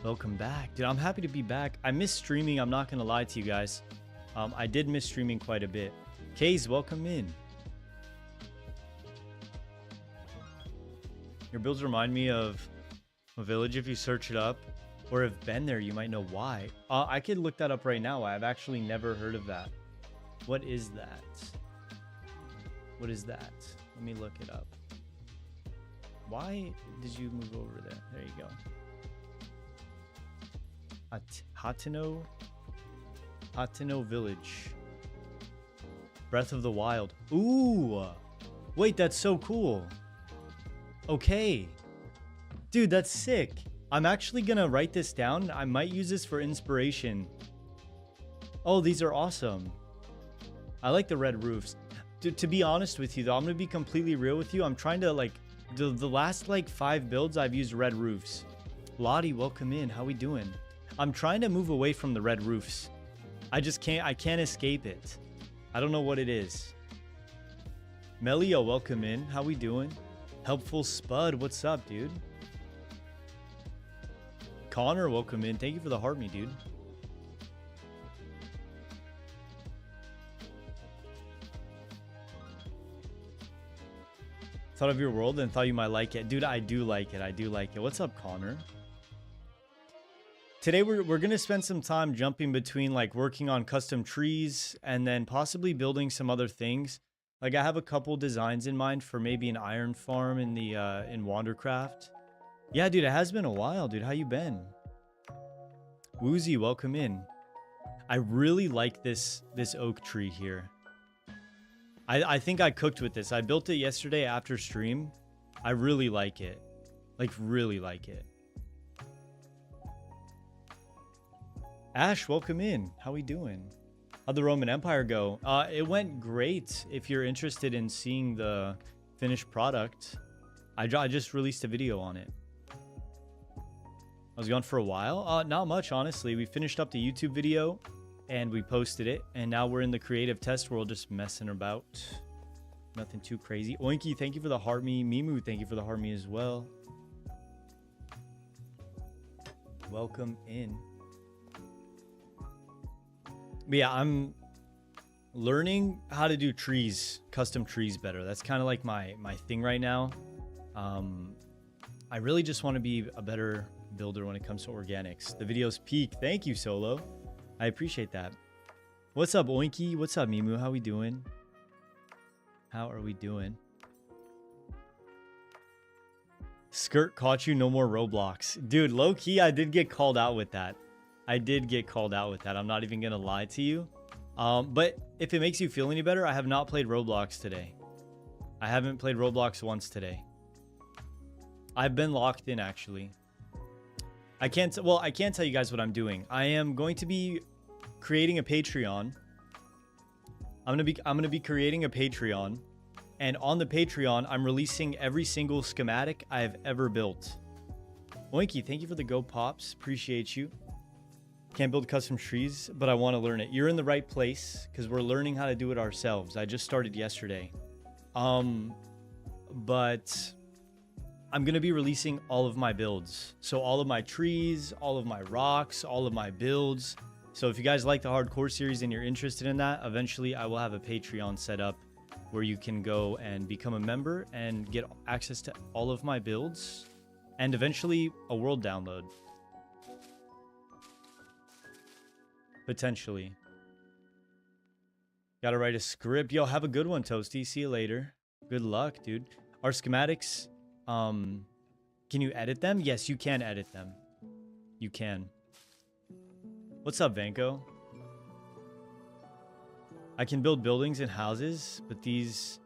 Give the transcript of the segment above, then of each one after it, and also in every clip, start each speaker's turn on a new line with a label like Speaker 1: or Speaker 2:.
Speaker 1: Welcome back. Dude, I'm happy to be back. I miss streaming. I'm not going to lie to you guys. I did miss streaming quite a bit. Kays, welcome in. Your builds remind me of a village if you search it up, or have been there, you might know why. I could look that up right now. I've actually never heard of that. What is that? What is that? Let me look it up. Why did you move over there? There you go. Hatino Village. Breath of the Wild. Ooh. Wait, that's so cool. Okay. Dude, that's sick. I'm actually gonna write this down. I might use this for inspiration. Oh, these are awesome. I like the red roofs. To be honest with you, though, I'm gonna be completely real with you. I'm trying to, like, the last, like, 5 builds, I've used red roofs. Lottie, welcome in. How we doing? I'm trying to move away from the red roofs. I can't escape it. I don't know what it is. Melia, welcome in. How we doing? Helpful Spud, what's up, dude? Connor, welcome in. Thank you for the heart me, dude. Thought of your world and thought you might like it. Dude, I do like it. I do like it. What's up, Connor? Today, we're going to spend some time jumping between, like, working on custom trees and then possibly building some other things. Like, I have a couple designs in mind for maybe an iron farm in the in Wandercraft. Yeah, dude, it has been a while, dude. How you been? Woozy, welcome in. I really like this oak tree here. I think I cooked with this. I built it yesterday after stream. I really like it. Like, really like it. Ash, welcome in. How we doing? How'd the Roman Empire go? It went great. If you're interested in seeing the finished product, I just released a video on it. I was gone for a while. Not much, honestly. We finished up the YouTube video and we posted it, and now we're in the creative test world, just messing about. Nothing too crazy. Oinky, thank you for the heart me. Mimu, thank you for the heart me as well. Welcome in. But yeah, I'm learning how to do trees, custom trees better. That's kind of like my thing right now. I really just want to be a better builder when it comes to organics. The video's peak. Thank you, Solo. I appreciate that. What's up, Oinky? What's up, Mimu? How we doing? How are we doing? Skirt caught you, no more Roblox. Dude, low key, I did get called out with that. I'm not even gonna lie to you. But if it makes you feel any better, I have not played Roblox today. I haven't played Roblox once today. I've been locked in, actually. I can't tell you guys what I'm doing. I am going to be creating a Patreon. I'm gonna be creating a Patreon, and on the Patreon, I'm releasing every single schematic I have ever built. Oinky, thank you for the Go Pops. Appreciate you. Can't build custom trees, but I want to learn it. You're in the right place because we're learning how to do it ourselves. I just started yesterday. But I'm going to be releasing all of my builds. So all of my trees, all of my rocks, all of my builds. So if you guys like the hardcore series and you're interested in that, eventually I will have a Patreon set up where you can go and become a member and get access to all of my builds and eventually a world download. Potentially. Gotta write a script. Yo, have a good one, Toasty. See you later. Good luck, dude. Our schematics, can you edit them? Yes, you can edit them. You can. What's up, Vanko? I can build buildings and houses, but these...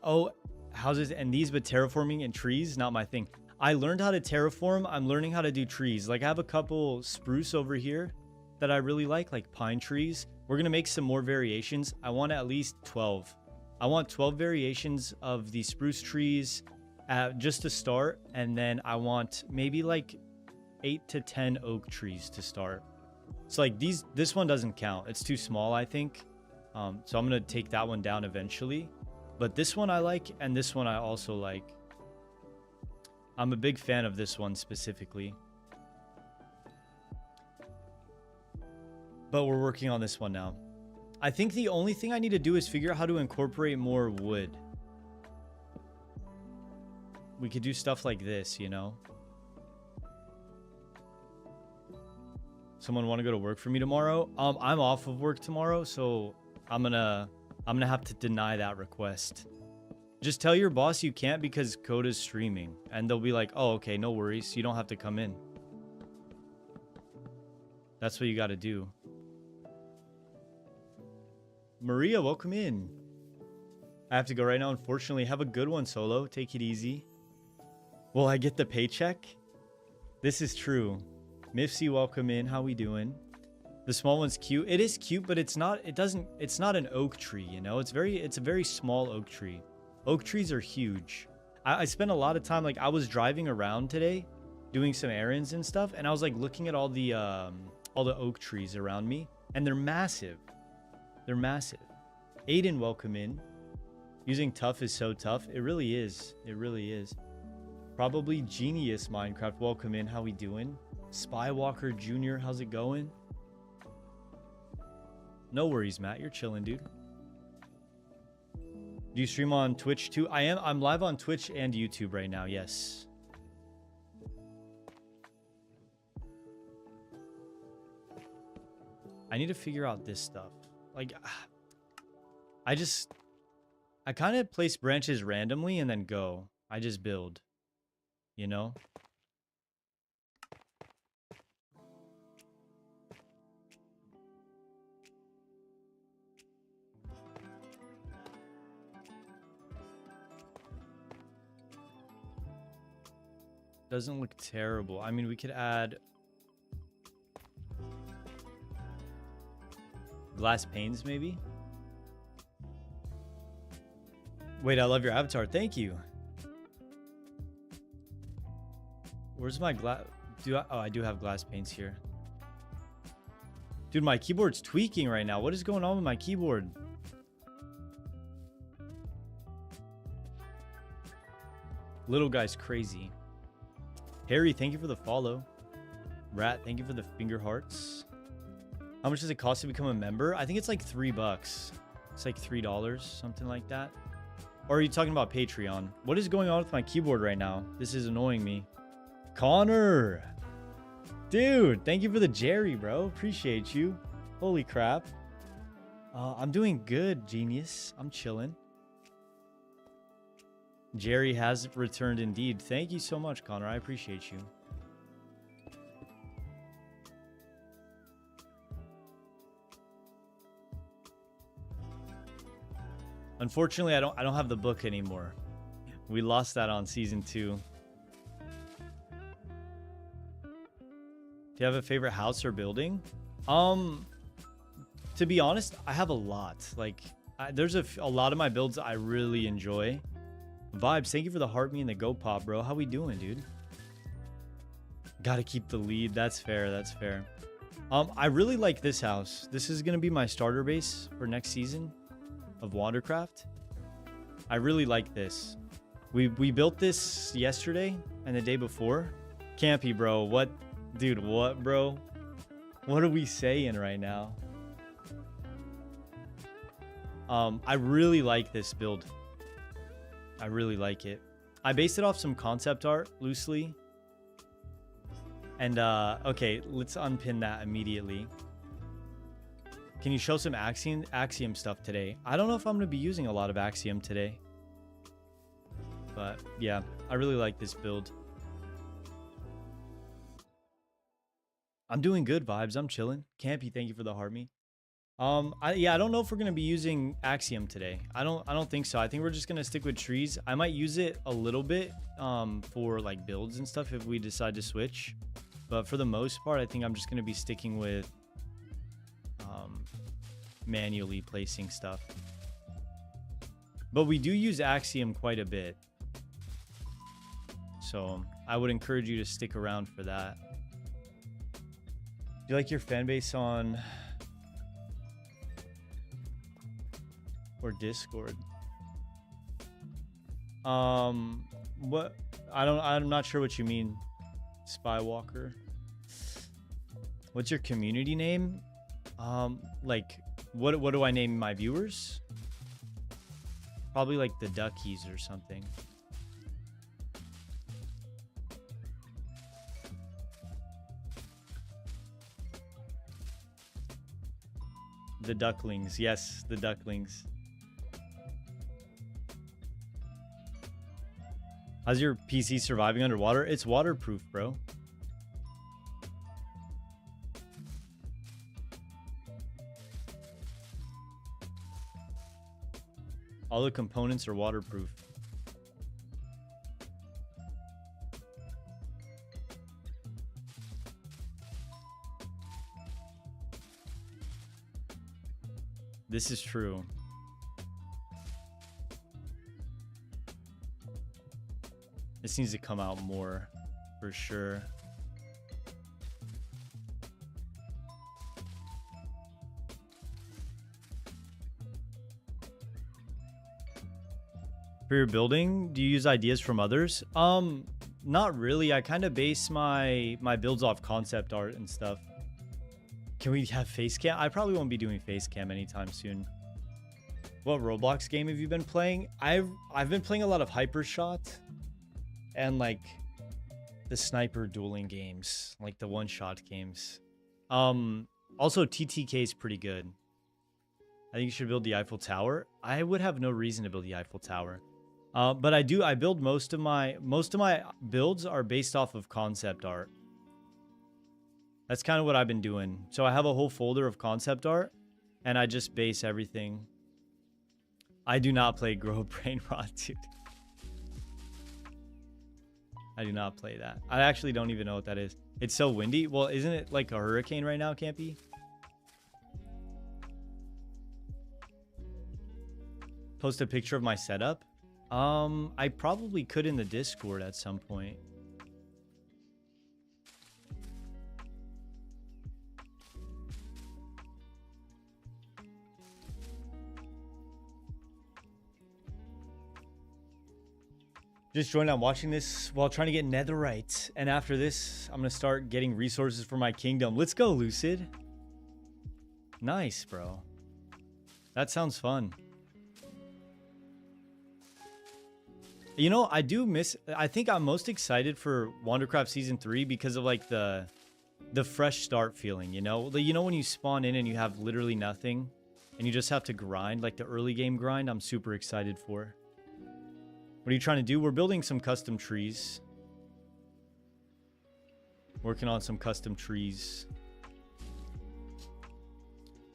Speaker 1: Oh, houses and these, but terraforming and trees, not my thing. I learned how to terraform. I'm learning how to do trees. Like, I have a couple spruce over here that I really like pine trees. We're gonna make some more variations. I want at least 12. I want 12 variations of the spruce trees just to start, and then I want maybe like 8 to 10 oak trees to start. So like this one doesn't count. It's too small, I think. So I'm gonna take that one down eventually. But this one I like, and this one I also like. I'm a big fan of this one specifically. but we're working on this one now. I think the only thing I need to do is figure out how to incorporate more wood. We could do stuff like this, you know? Someone want to go to work for me tomorrow? I'm off of work tomorrow, so I'm gonna have to deny that request. Just tell your boss you can't because Coda's streaming, and they'll be like, "Oh, okay, no worries. You don't have to come in." That's what you got to do. Maria, welcome in. I have to go right now, unfortunately. Have a good one, Solo. Take it easy. Will I get the paycheck? This is true. Mifsy, welcome in. How we doing? The small one's cute. It is cute, but it's not an oak tree, you know? It's a very small oak tree. Oak trees are huge. I spent a lot of time, like, I was driving around today doing some errands and stuff, and I was like looking at all the oak trees around me, and they're massive. They're massive. Aiden, welcome in. Using tough is so tough. It really is. It really is. Probably Genius Minecraft, welcome in. How we doing? Spywalker Jr., how's it going? No worries, Matt. You're chilling, dude. Do you stream on Twitch too? I'm live on Twitch and YouTube right now, yes. I need to figure out this stuff. Like, I kind of place branches randomly and then go. I just build, you know? Doesn't look terrible. I mean, we could add glass panes, maybe. Wait, I love your avatar. Thank you. Where's my glass? Oh, I do have glass panes here. Dude, my keyboard's tweaking right now. What is going on with my keyboard? Little guy's crazy. Harry, thank you for the follow. Rat, thank you for the finger hearts. How much does it cost to become a member? I think it's like $3. It's like $3, something like that. Or are you talking about Patreon? What is going on with my keyboard right now? This is annoying me. Connor! Dude, thank you for the Jerry, bro. Appreciate you. Holy crap. I'm doing good, genius. I'm chilling. Jerry has returned indeed. Thank you so much, Connor. I appreciate you. Unfortunately, I don't have the book anymore. We lost that on season 2. Do you have a favorite house or building? To be honest, I have a lot. Like, there's a lot of my builds I really enjoy. Vibes, thank you for the heart me and the go pop, bro. How we doing, dude? Gotta keep the lead. That's fair. That's fair. I really like this house. This is gonna be my starter base for next season of Wandercraft. I really like this. We built this yesterday and the day before. Campy, bro. What, dude? What, bro? What are we saying right now? I really like this build. I really like it. I based it off some concept art loosely. And okay, let's unpin that immediately. Can you show some Axiom stuff today? I don't know if I'm going to be using a lot of Axiom today. But yeah, I really like this build. I'm doing good, Vibes. I'm chilling. Campy, thank you for the heart me. I don't know if we're gonna be using Axiom today. I don't think so. I think we're just gonna stick with trees. I might use it a little bit for like builds and stuff if we decide to switch, but for the most part I think I'm just gonna be sticking with manually placing stuff. But we do use Axiom quite a bit, so I would encourage you to stick around for that. Do you like your fan base on or Discord? What? I'm not sure what you mean, Spywalker. What's your community name? Like, what do I name my viewers? Probably like the Duckies or something. The Ducklings. Yes, the Ducklings. How's your PC surviving underwater? It's waterproof, bro. All the components are waterproof. This is true. This needs to come out more, for sure. For your building, do you use ideas from others? Not really. I kind of base my builds off concept art and stuff. Can we have face cam? I probably won't be doing face cam anytime soon. What Roblox game have you been playing? I've been playing a lot of Hypershot and like the sniper dueling games, like the one-shot games. Also TTK is pretty good. I think you should build the Eiffel Tower. I would have no reason to build the Eiffel Tower. But I build most of my builds are based off of concept art. That's kind of what I've been doing. So I have a whole folder of concept art and I just base everything. I do not play Grow Brain Rot, dude. I do not play that. I actually don't even know what that is. It's so windy. Well, isn't it like a hurricane right now, Campy? Post a picture of my setup. I probably could in the Discord at some point. Just joined. I'm watching this while trying to get netherite. And after this, I'm going to start getting resources for my kingdom. Let's go, Lucid. Nice, bro. That sounds fun. You know, I do miss... I think I'm most excited for Wandercraft Season 3 because of, like, the fresh start feeling, you know? You know when you spawn in and you have literally nothing and you just have to grind, like the early game grind? I'm super excited for. What are you trying to do? We're building some custom trees. Working on some custom trees.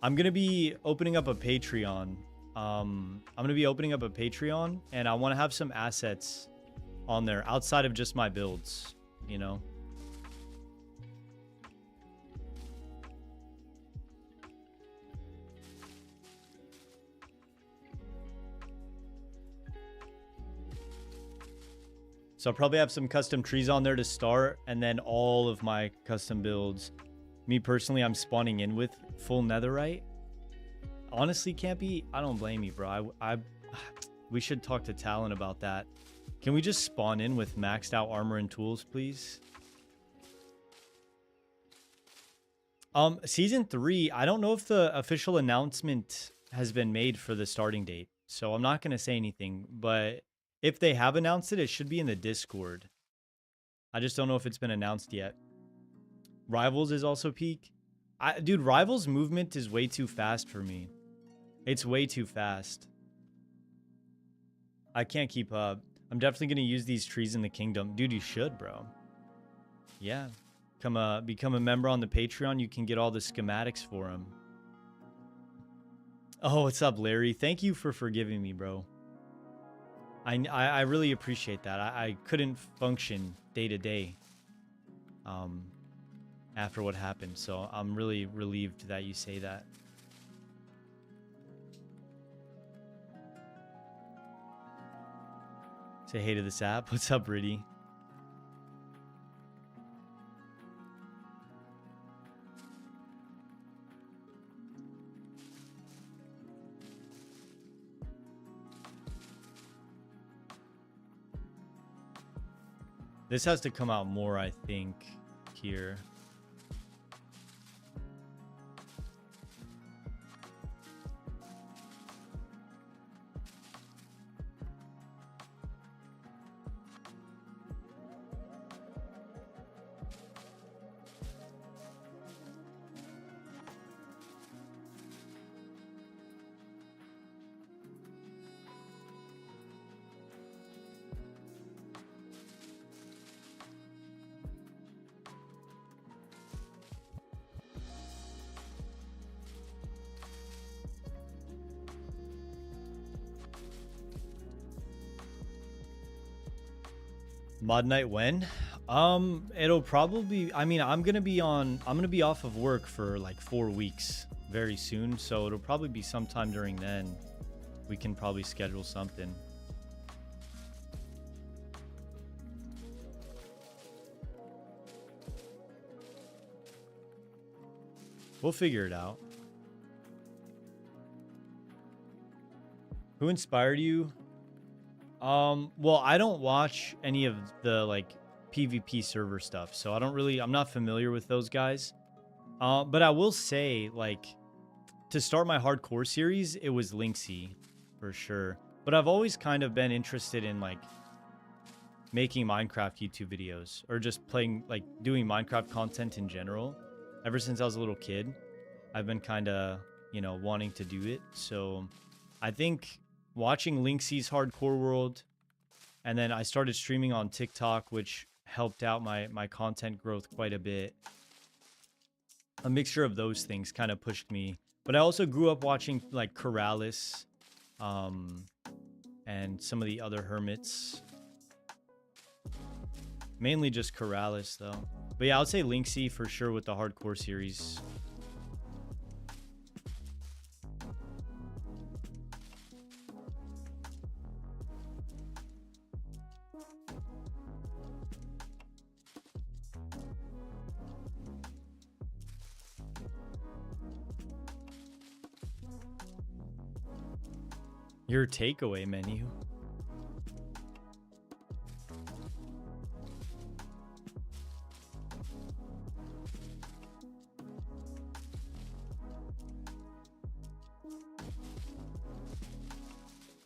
Speaker 1: I'm going to be opening up a Patreon. I'm going to be opening up a Patreon, and I want to have some assets on there outside of just my builds, you know? So I'll probably have some custom trees on there to start, and then all of my custom builds. Me personally, I'm spawning in with full netherite. Honestly, Campy, I don't blame you, bro. We should talk to Talon about that. Can we just spawn in with maxed out armor and tools, please? Season 3, I don't know if the official announcement has been made for the starting date, so I'm not going to say anything, but if they have announced it, it should be in the Discord. I just don't know if it's been announced yet. Rivals is also peak. Dude, Rivals movement is way too fast for me. It's way too fast. I can't keep up. I'm definitely going to use these trees in the kingdom. Dude, you should, bro. Yeah. Become a member on the Patreon. You can get all the schematics for them. Oh, what's up, Larry? Thank you for forgiving me, bro. I really appreciate that. I couldn't function day to day after what happened. So I'm really relieved that you say that. Say hey to this app. What's up, Riddy? This has to come out more, I think, here. Mod night when? It'll probably, I mean, I'm gonna be off of work for like 4 weeks very soon, so it'll probably be sometime during then. We can probably schedule something. We'll figure it out. Who inspired you? Well, I don't watch any of the like PvP server stuff, so I'm not familiar with those guys. But I will say, like, to start my hardcore series, it was Linksy for sure. But I've always kind of been interested in like making Minecraft YouTube videos or just playing, like doing Minecraft content in general. Ever since I was a little kid, I've been kind of, you know, wanting to do it. So I think watching Linksy's Hardcore World, and then I started streaming on TikTok, which helped out my content growth quite a bit. A mixture of those things kind of pushed me. But I also grew up watching like Corrales, and some of the other hermits. Mainly just Corrales though. But yeah, I would say Linksy for sure with the hardcore series. Your takeaway menu.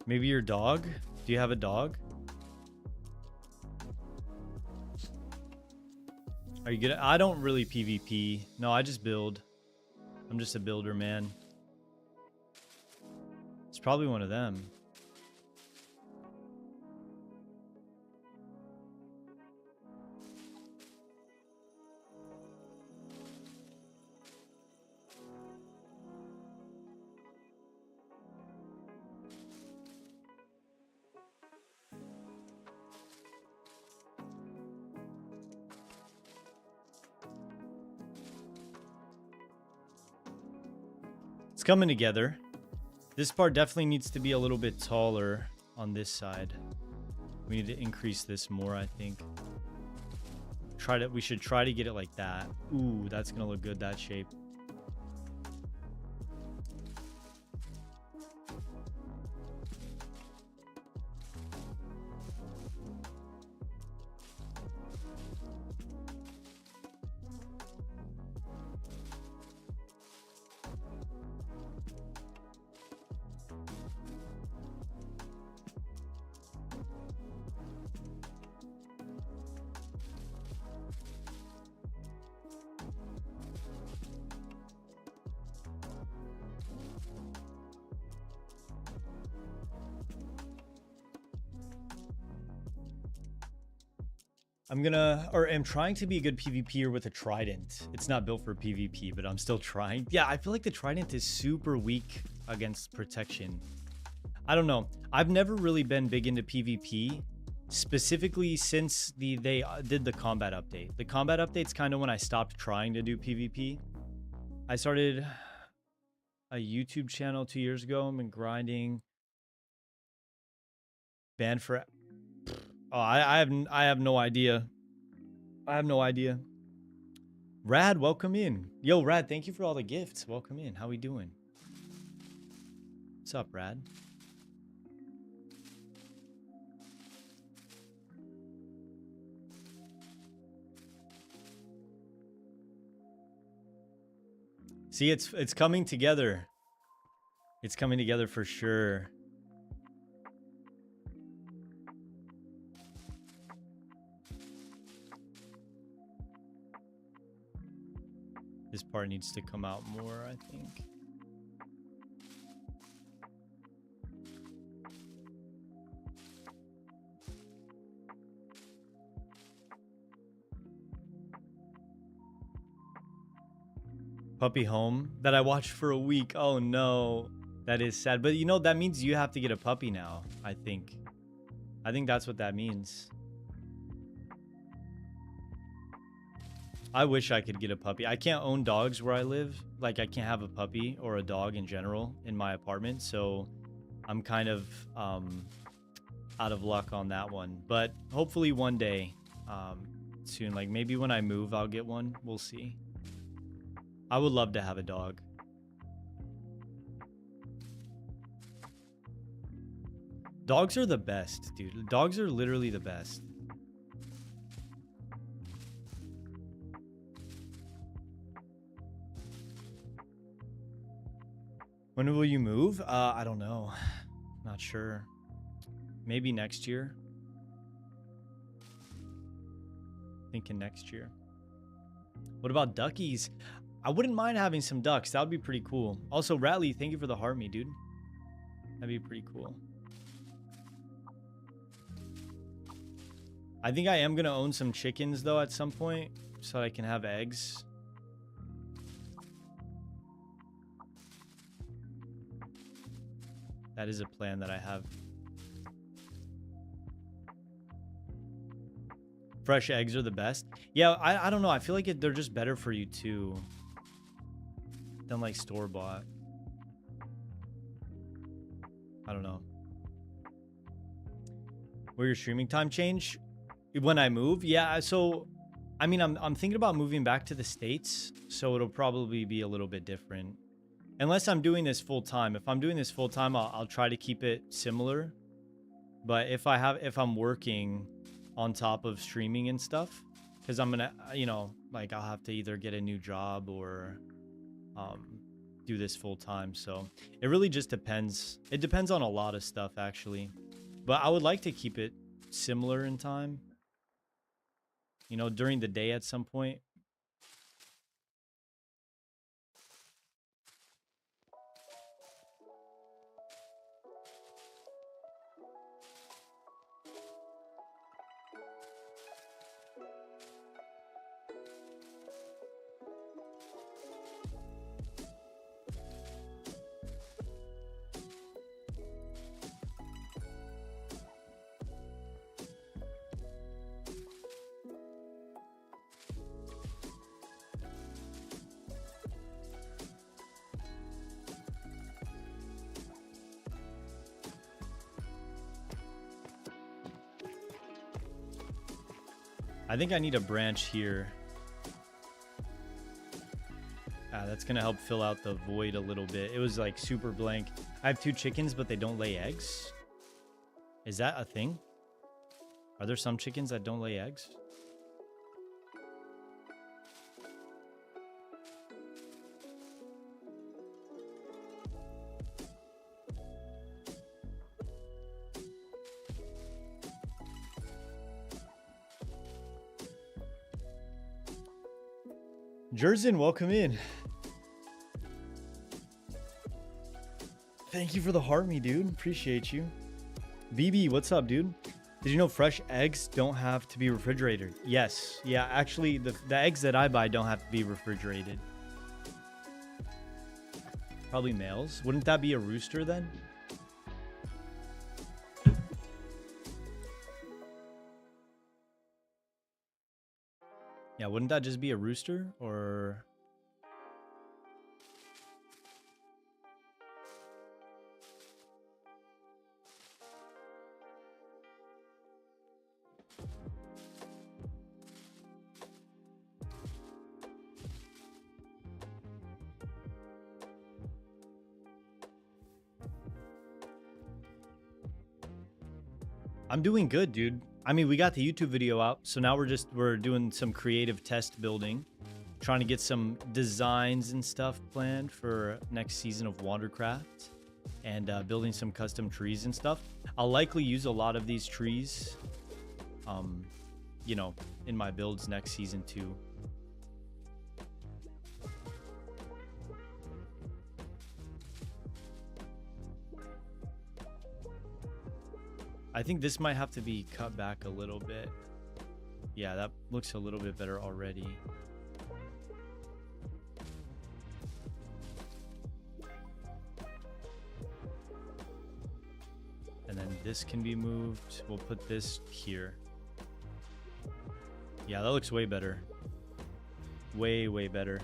Speaker 1: Maybe your dog? Do you have a dog? Are you good? I don't really PvP. No, I just build. I'm just a builder, man. It's probably one of them. It's coming together. This part definitely needs to be a little bit taller on this side. We need to increase this more, I think. We should try to get it like that. Ooh, that's gonna look good, that shape. I'm trying to be a good PvPer with a trident. It's not built for PvP, but I'm still trying. Yeah, I feel like the trident is super weak against protection. I don't know. I've never really been big into PvP, specifically since they did the combat update. The combat update's kind of when I stopped trying to do PvP. I started a YouTube channel 2 years ago. I've been grinding. Banned for... Oh, I have no idea. I have no idea. Rad, welcome in. Yo, Rad, thank you for all the gifts. Welcome in. How we doing? What's up, Rad? See, it's coming together. It's coming together for sure. This part needs to come out more, I think. Puppy home that I watched for a week. Oh no, that is sad. But you know, that means you have to get a puppy now, I think. I think that's what that means. I wish I could get a puppy. I can't own dogs where I live. Like, I can't have a puppy or a dog in general in my apartment. So I'm kind of out of luck on that one. But hopefully one day soon, like maybe when I move, I'll get one. We'll see. I would love to have a dog. Dogs are the best, dude. Dogs are literally the best. When will you move? I don't know. Not sure. Maybe next year. Thinking next year. What about duckies? I wouldn't mind having some ducks. That would be pretty cool. Also, Ratley, thank you for the heart me, dude. That'd be pretty cool. I think I am going to own some chickens, though, at some point, so I can have eggs. That is a plan that I have. Fresh eggs are the best. Yeah, I don't know. I feel like they're just better for you, too, than, like, store-bought. I don't know. Will your streaming time change when I move? Yeah, so, I mean, I'm thinking about moving back to the States, so it'll probably be a little bit different. Unless I'm doing this full time. If I'm doing this full time, I'll try to keep it similar. But if I'm working on top of streaming and stuff, because I'm gonna, you know, like I'll have to either get a new job or do this full time. So it really just depends. It depends on a lot of stuff actually. But I would like to keep it similar in time. You know, during the day at some point. I think I need a branch here. That's gonna help fill out the void a little bit. It was like super blank. I have 2 chickens, but they don't lay eggs. Is that a thing? Are there some chickens that don't lay eggs? Jerzen, welcome in. Thank you for the heart me, dude. Appreciate you. BB, what's up, dude? Did you know fresh eggs don't have to be refrigerated? Yes. Yeah, actually, the eggs that I buy don't have to be refrigerated. Probably males. Wouldn't that be a rooster then? Yeah, wouldn't that just be a rooster or... I'm doing good, dude. I mean, we got the YouTube video out, so now we're doing some creative test building, trying to get some designs and stuff planned for next season of Wandercraft, and building some custom trees and stuff. I'll likely use a lot of these trees, you know, in my builds next season too. I think this might have to be cut back a little bit. Yeah, that looks a little bit better already. And then this can be moved. We'll put this here. Yeah, that looks way better. Way, way better.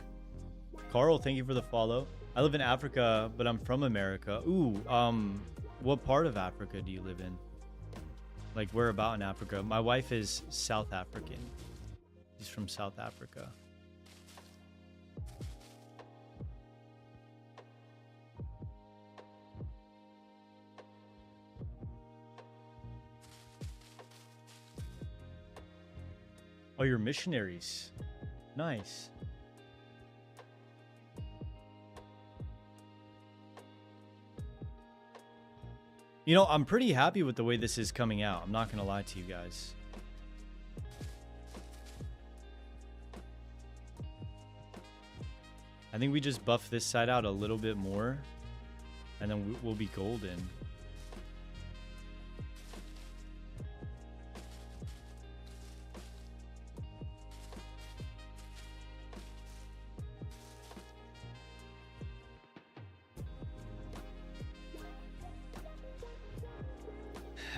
Speaker 1: Carl, thank you for the follow. I live in Africa, but I'm from America. Ooh, what part of Africa do you live in? Like, where about in Africa? My wife is South African. She's from South Africa. Oh, you're missionaries. Nice. You know, I'm pretty happy with the way this is coming out. I'm not going to lie to you guys. I think we just buff this side out a little bit more, and then we'll be golden.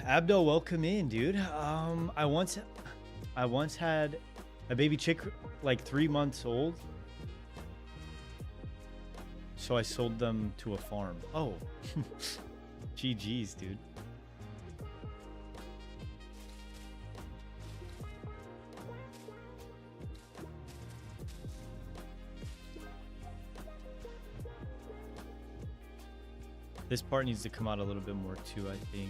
Speaker 1: Abdel, welcome in, dude. I once had a baby chick like 3 months old. So I sold them to a farm. Oh. GG's, dude. This part needs to come out a little bit more too, I think.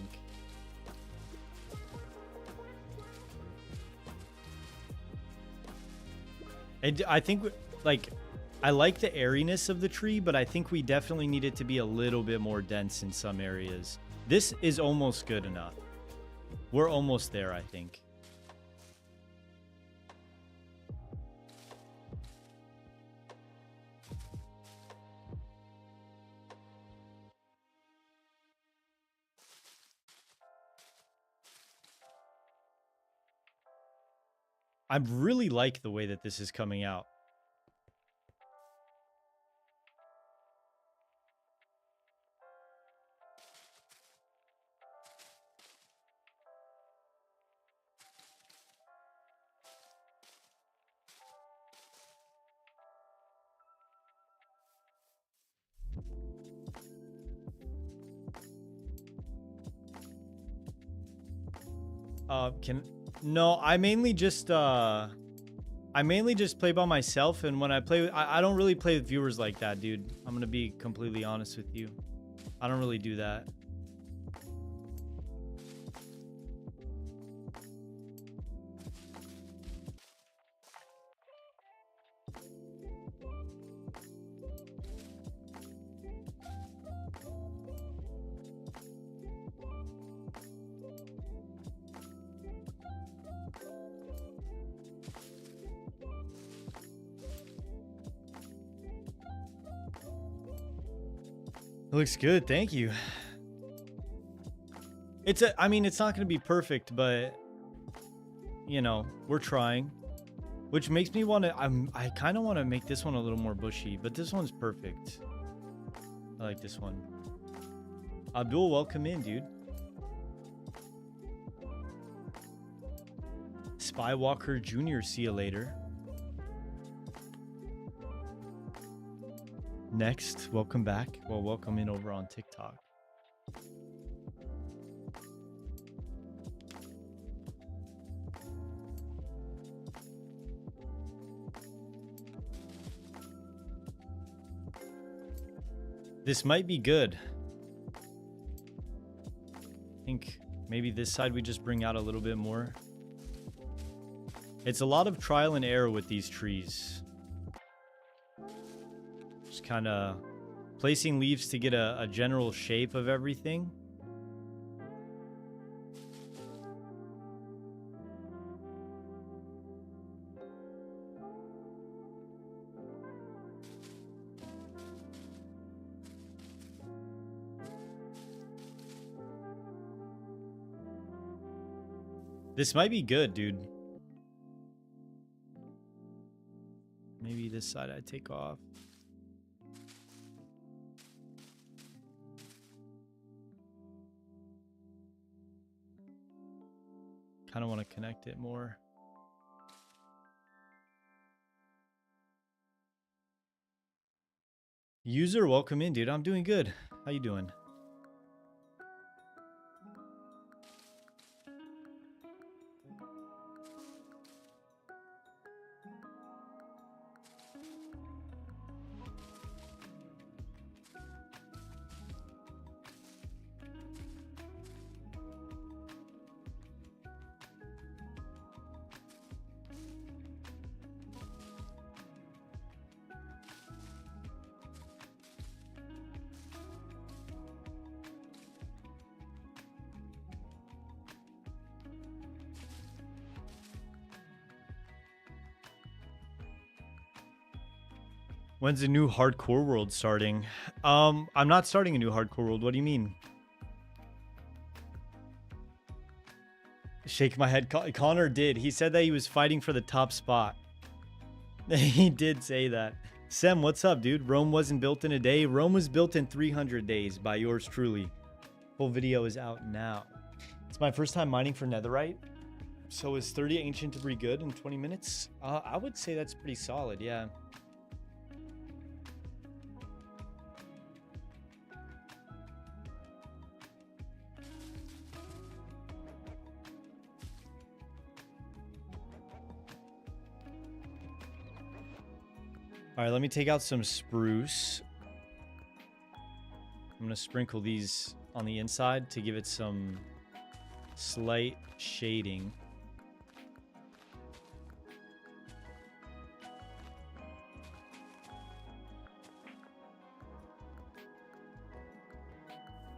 Speaker 1: I think, like, I like the airiness of the tree, but I think we definitely need it to be a little bit more dense in some areas. This is almost good enough. We're almost there, I think. I really like the way that this is coming out. No, I mainly just play by myself, and when I play, I don't really play with viewers like that, dude. I'm gonna be completely honest with you. I don't really do that. It looks good, thank you. I mean, it's not gonna be perfect, but you know, we're trying. Which makes me want to, I kind of want to make this one a little more bushy, but this one's perfect. I like this one. Abdul, welcome in, dude. Spywalker Jr., see you later. Next, welcome back. Well, welcome in over on TikTok. This might be good. I think maybe this side we just bring out a little bit more. It's a lot of trial and error with these trees. Just kind of placing leaves to get a general shape of everything. This might be good, dude. Maybe this side I take off. Kind of want to connect it more. User, welcome in, dude. I'm doing good. How you doing? When's the new hardcore world starting? I'm not starting a new hardcore world. What do you mean? Shake my head. Connor did. He said that he was fighting for the top spot. He did say that. Sem, what's up, dude? Rome wasn't built in a day. Rome was built in 300 days by yours truly. Full video is out now. It's my first time mining for netherite. So is 30 ancient to 3 good in 20 minutes? I would say that's pretty solid, yeah. All right, let me take out some spruce. I'm gonna sprinkle these on the inside to give it some slight shading.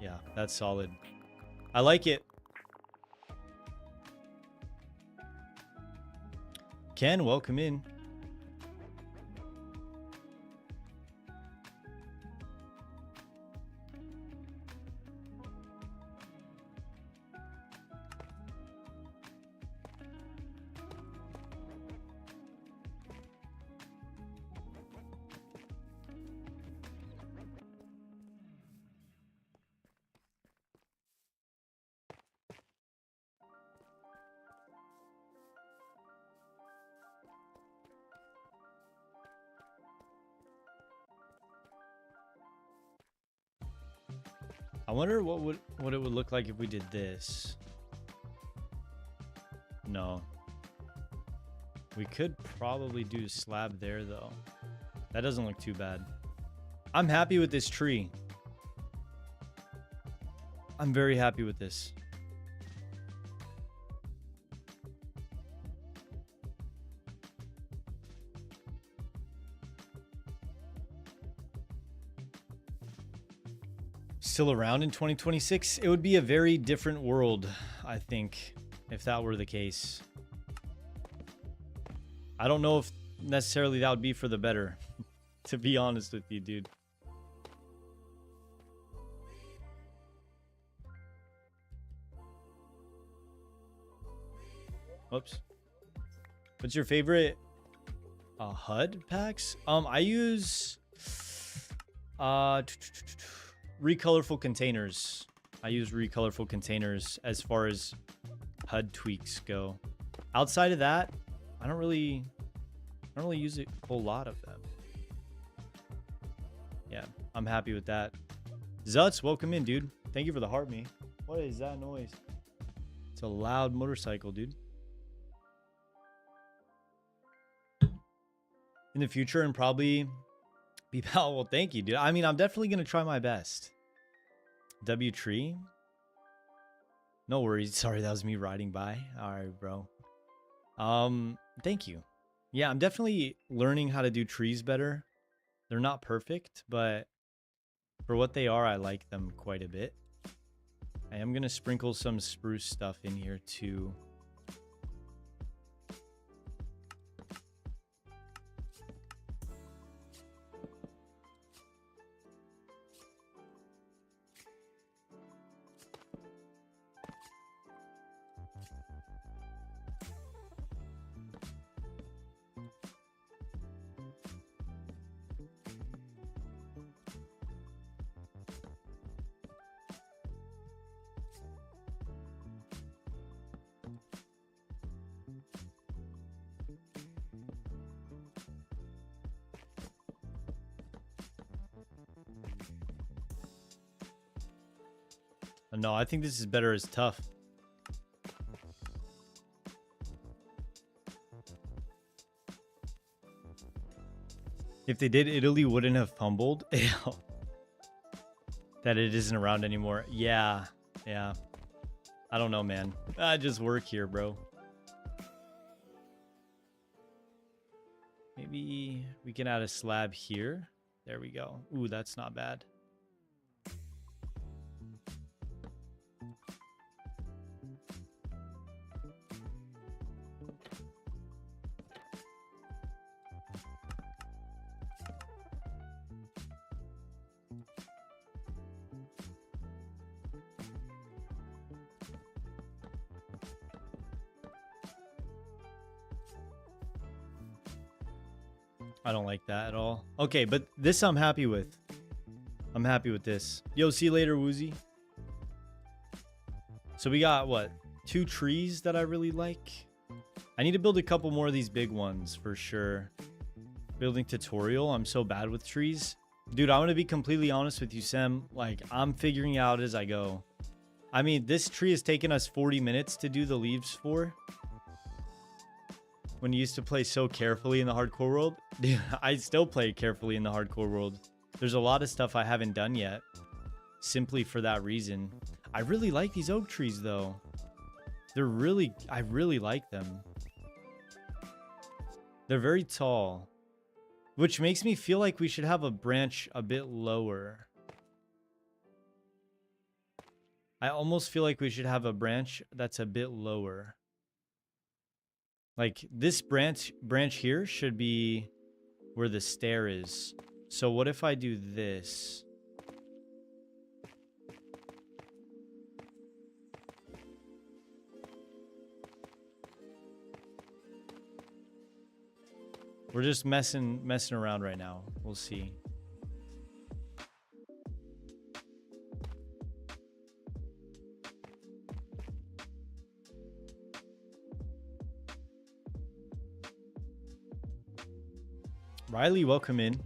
Speaker 1: Yeah, that's solid. I like it. Ken, welcome in. I wonder what it would look like if we did this. No. We could probably do a slab there though. That doesn't look too bad. I'm happy with this tree. I'm very happy with this. Still around in 2026, it would be a very different world, I think, if that were the case. I don't know if necessarily that would be for the better, to be honest with you, dude. Whoops. What's your favorite HUD packs? I use recolorful containers. I use recolorful containers as far as HUD tweaks go. Outside of that, I don't really use a whole lot of them. Yeah, I'm happy with that. Zutz, welcome in, dude. Thank you for the heart me. What is that noise? It's a loud motorcycle, dude. In the future and probably be well, thank you, dude. I mean, I'm definitely gonna try my best. W tree. No worries. Sorry, that was me riding by. All right, bro. Thank you. Yeah, I'm definitely learning how to do trees better. They're not perfect, but for what they are, I like them quite a bit. I am gonna sprinkle some spruce stuff in here too. No, I think this is better as tough. If they did, Italy wouldn't have fumbled. That it isn't around anymore. Yeah. Yeah. I don't know, man. I just work here, bro. Maybe we can add a slab here. There we go. Ooh, that's not bad. I don't like that at all. Okay, but this I'm happy with. I'm happy with this. Yo, see you later, Woozy. So we got, what, 2 trees that I really like? I need to build a couple more of these big ones for sure. Building tutorial. I'm so bad with trees. Dude, I'm going to be completely honest with you, Sam. Like, I'm figuring out as I go. I mean, this tree has taken us 40 minutes to do the leaves for. When you used to play so carefully in the hardcore world. Dude, I still play carefully in the hardcore world. There's a lot of stuff I haven't done yet. Simply for that reason. I really like these oak trees, though. I really like them. They're very tall. Which makes me feel like we should have a branch a bit lower. I almost feel like we should have a branch that's a bit lower. Like, this branch here should be where the stair is. So what if I do this? We're just messing around right now. We'll see. Riley, welcome in.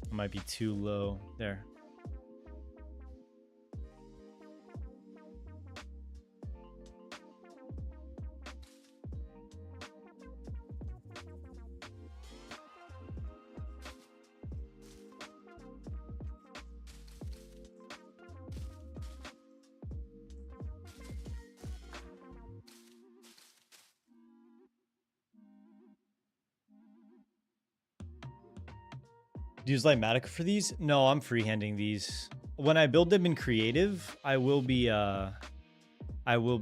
Speaker 1: Might be too low there. Do you use Lightmatica for these? No, I'm freehanding these. When I build them in creative, I will be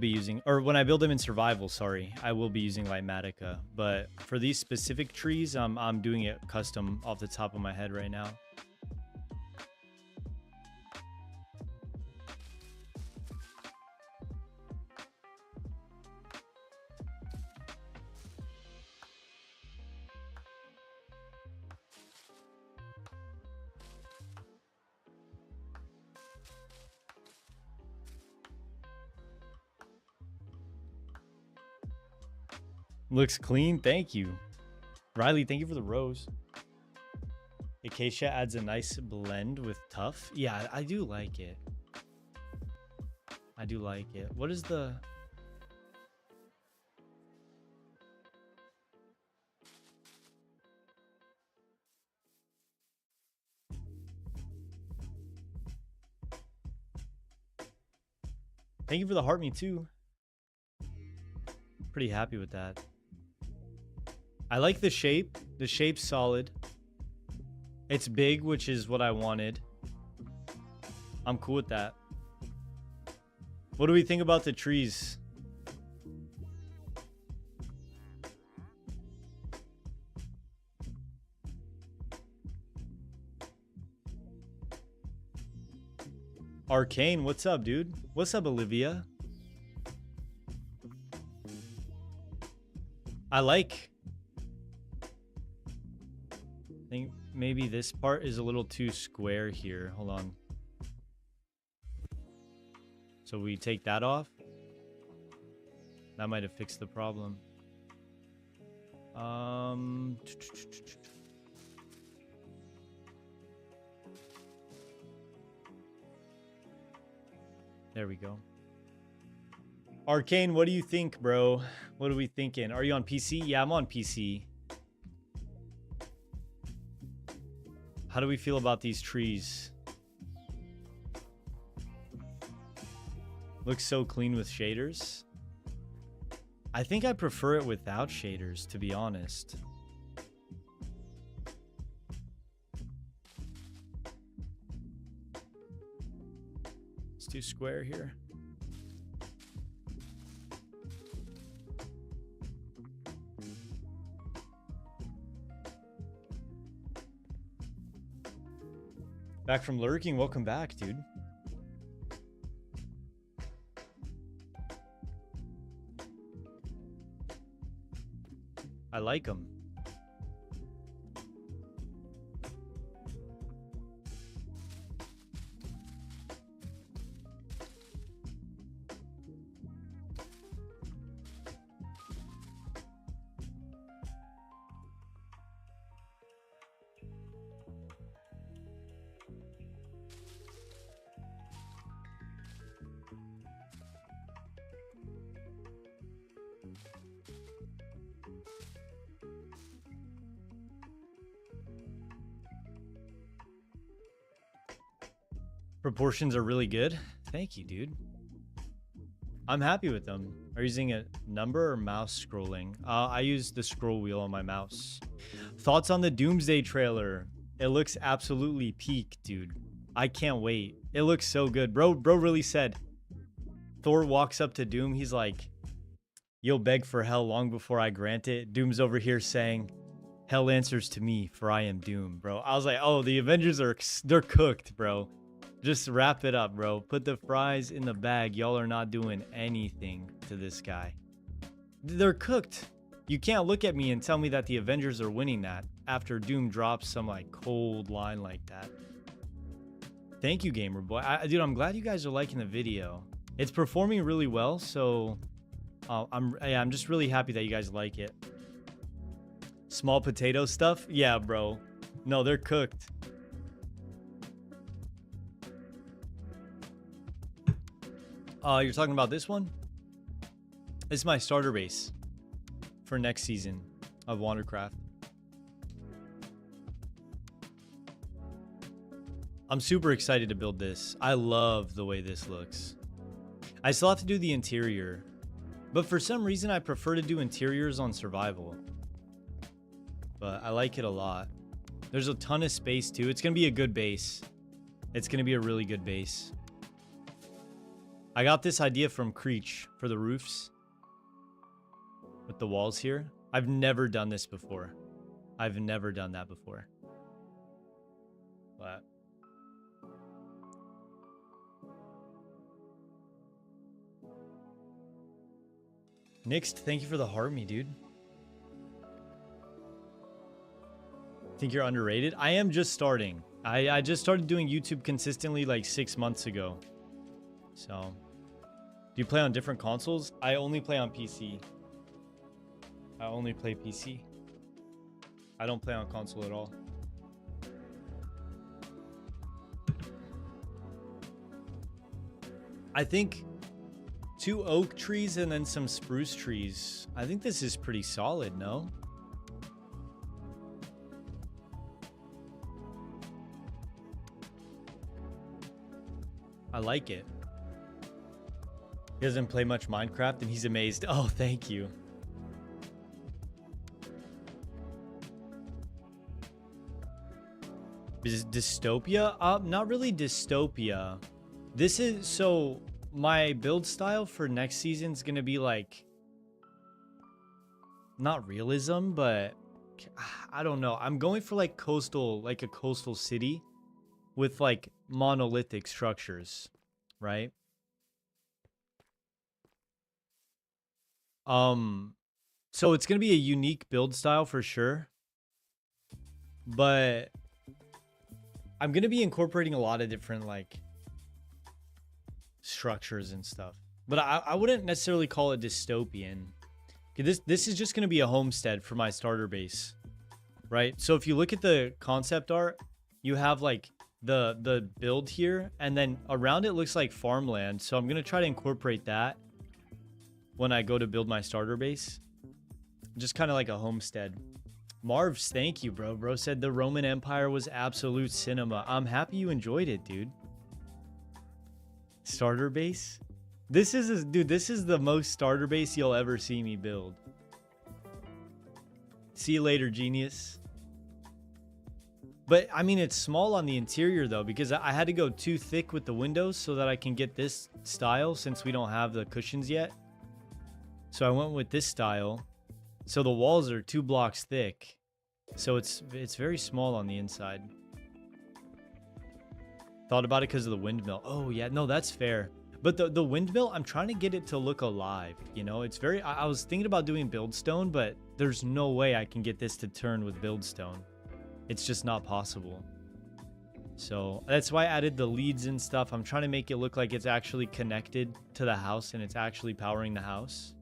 Speaker 1: using, or when I build them in survival, sorry, I will be using Lightmatica. But for these specific trees, I'm doing it custom off the top of my head right now. Looks clean. Thank you. Riley, thank you for the rose. Acacia adds a nice blend with tough. Yeah, I do like it. I do like it. What is the... Thank you for the heart me too. Pretty happy with that. I like the shape. The shape's solid. It's big, which is what I wanted. I'm cool with that. What do we think about the trees? Arcane, what's up, dude? What's up, Olivia? I think maybe this part is a little too square here. Hold on. So we take that off. That might have fixed the problem. There we go. Arcane, what do you think, bro? What are we thinking? Are you on PC? Yeah, I'm on PC. How do we feel about these trees? Looks so clean with shaders. I think I prefer it without shaders, to be honest. It's too square here. Back from lurking. Welcome back, dude. I like them. Proportions are really good. Thank you, dude. I'm happy with them. Are you using a number or mouse scrolling? I use the scroll wheel on my mouse. Thoughts on the Doomsday trailer? It looks absolutely peak, dude. I can't wait. It looks so good. Bro really said, Thor walks up to Doom. He's like, you'll beg for hell long before I grant it. Doom's over here saying, hell answers to me, for I am Doom, bro. I was like, oh, the Avengers they're cooked, bro. Just wrap it up, bro. Put the fries in the bag. Y'all are not doing anything to this guy. They're cooked. You can't look at me and tell me that the Avengers are winning that after Doom drops some like cold line like that. Thank you, Gamer Boy. Dude, I'm glad you guys are liking the video. It's performing really well, so I'm just really happy that you guys like it. Small potato stuff? Yeah, bro. No, they're cooked. You're talking about this one? This is my starter base for next season of Wandercraft. I'm super excited to build this. I love the way this looks. I still have to do the interior, but for some reason I prefer to do interiors on survival. But I like it a lot. There's a ton of space too. It's gonna be a good base. It's gonna be a really good base. I got this idea from Creech for the roofs with the walls here. I've never done this before. I've never done that before. But Nixt, thank you for the heart me, dude. Think you're underrated? I am just starting. I just started doing YouTube consistently like 6 months ago. So, do you play on different consoles? I only play on PC. I only play PC. I don't play on console at all. I think 2 oak trees and then some spruce trees. I think this is pretty solid, no? I like it. He doesn't play much Minecraft and he's amazed. Oh, thank you. Is dystopia? Not really dystopia. This is so my build style for next season is gonna be like not realism, but I don't know. I'm going for like coastal, like a coastal city with like monolithic structures. right? So it's gonna be a unique build style for sure, but I'm gonna be incorporating a lot of different like structures and stuff. But I wouldn't necessarily call it dystopian. This is just gonna be a homestead for my starter base, right? So if you look at the concept art, you have like the build here, and then around it looks like farmland. So I'm gonna try to incorporate that when I go to build my starter base. Just kind of like a homestead. Marv's, thank you, bro. Bro said the Roman Empire was absolute cinema. I'm happy you enjoyed it, dude. Starter base? This is the most starter base you'll ever see me build. See you later, genius. But I mean, it's small on the interior though, because I had to go too thick with the windows so that I can get this style, since we don't have the cushions yet. So I went with this style. So the walls are 2 blocks thick. So it's very small on the inside. Thought about it because of the windmill. Oh yeah, no, that's fair. But the windmill, I'm trying to get it to look alive. You know, it's very, I was thinking about doing buildstone, but there's no way I can get this to turn with buildstone. It's just not possible. So that's why I added the leads and stuff. I'm trying to make it look like it's actually connected to the house and it's actually powering the house.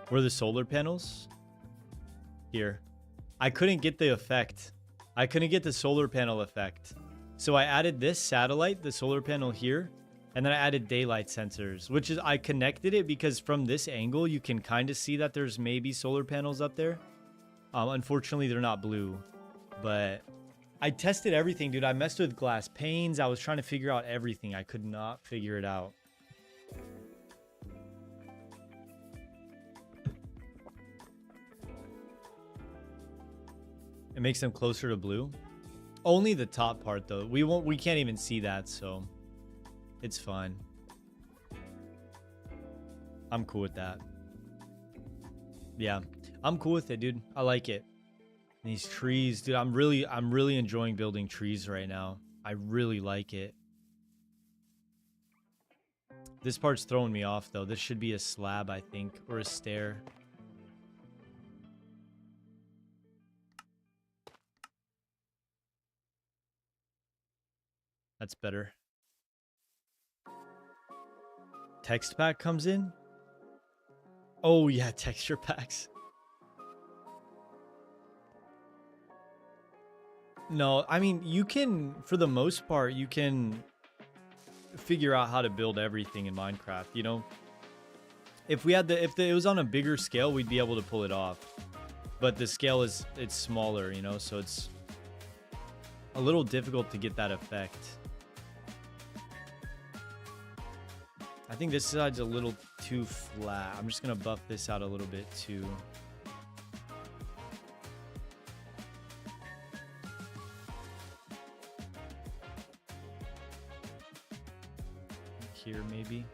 Speaker 1: Where are the solar panels? Here. I couldn't get the effect. I couldn't get the solar panel effect. So I added this satellite, the solar panel here, and then I added daylight sensors, which is, I connected it because from this angle, you can kind of see that there's maybe solar panels up there. Unfortunately, they're not blue, but I tested everything, dude. I messed with glass panes. I was trying to figure out everything. I could not figure it out. It makes them closer to blue. Only the top part though. We can't even see that, so it's fine. I'm cool with that. Yeah, I'm cool with it, dude. I like it. And these trees, dude, I'm really enjoying building trees right now. I really like it. This part's throwing me off though. This should be a slab, I think, or a stair. That's better. Text pack comes in? Oh yeah, texture packs. No, I mean, you can, for the most part, you can figure out how to build everything in Minecraft, you know? If it was on a bigger scale, we'd be able to pull it off. But the scale it's smaller, you know, so it's a little difficult to get that effect. I think this side's a little too flat. I'm just gonna buff this out a little bit too. Here maybe.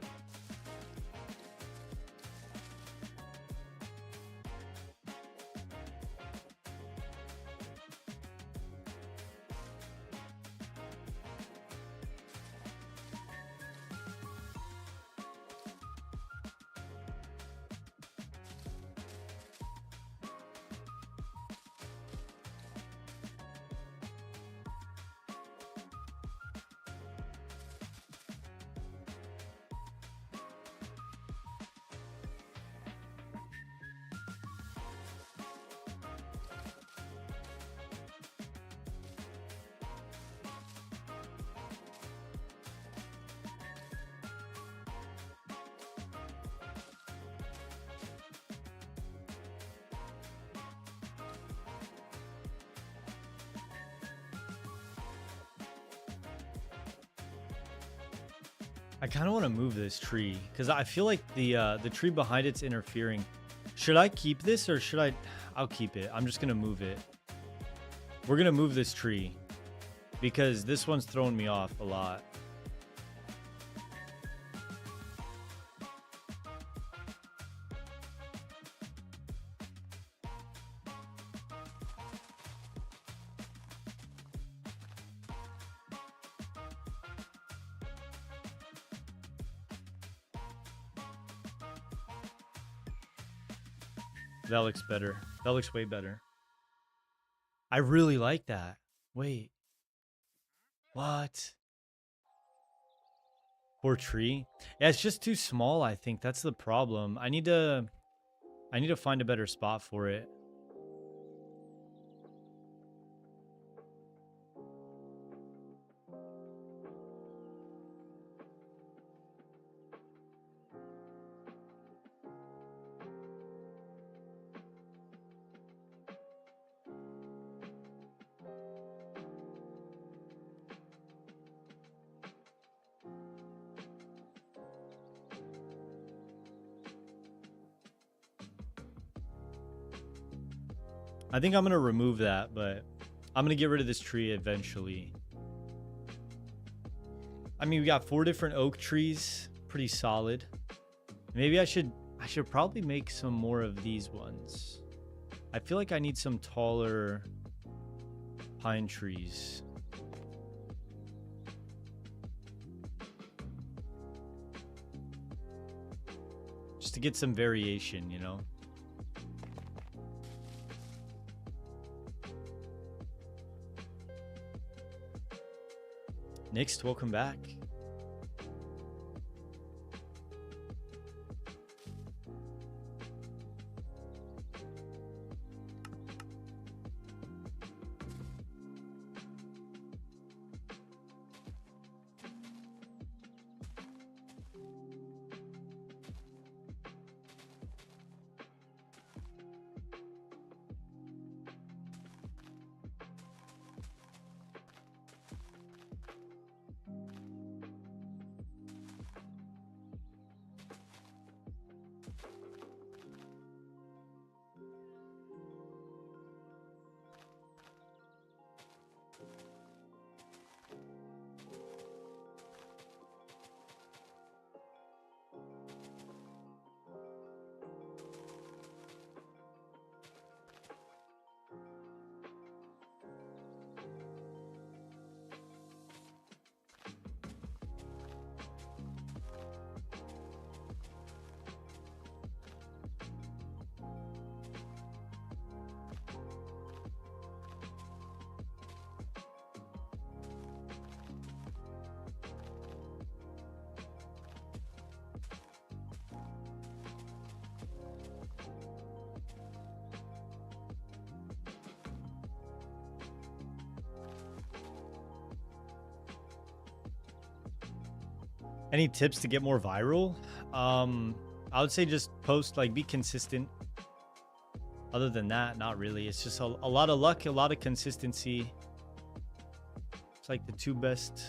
Speaker 1: I kind of want to move this tree because I feel like the tree behind it's interfering. Should I keep this or should I? I'll keep it. I'm just gonna move it. We're gonna move this tree because this one's throwing me off a lot. That looks better. That looks way better. I really like that. Wait. What? Poor tree. Yeah, it's just too small, I think. That's the problem. I need to find a better spot for it. I think I'm going to remove that, but I'm going to get rid of this tree eventually. I mean, we got 4 different oak trees, pretty solid. Maybe I should probably make some more of these ones. I feel like I need some taller pine trees. Just to get some variation, you know? Next, welcome back. Any tips to get more viral? I would say just post, like, be consistent. Other than that, not really. It's just a lot of luck, a lot of consistency. It's like the 2 best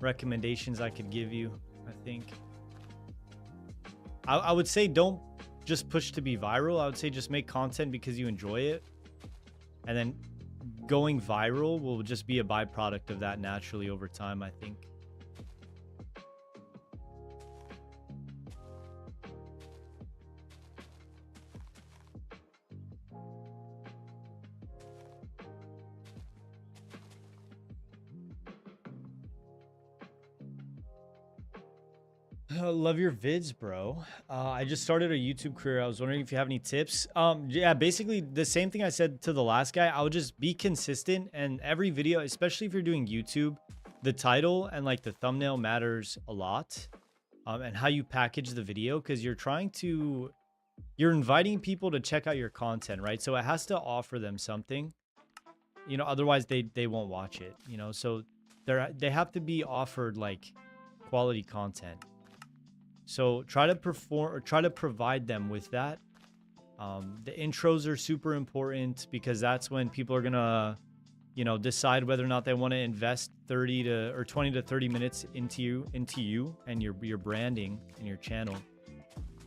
Speaker 1: recommendations I could give you, I think. I would say don't just push to be viral. I would say just make content because you enjoy it. And then going viral will just be a byproduct of that naturally over time, I think. Love your vids, bro. I just started a YouTube career. I was wondering if you have any tips. Yeah, basically the same thing I said to the last guy. I would just be consistent, and every video, especially if you're doing YouTube, the title and like the thumbnail matters a lot. And how you package the video, because you're inviting people to check out your content, right? So it has to offer them something, you know, otherwise they won't watch it, you know. So they have to be offered like quality content. So try to provide them with that. The intros are super important because that's when people are gonna, you know, decide whether or not they want to invest 30 to or 20 to 30 minutes into you and your branding and your channel.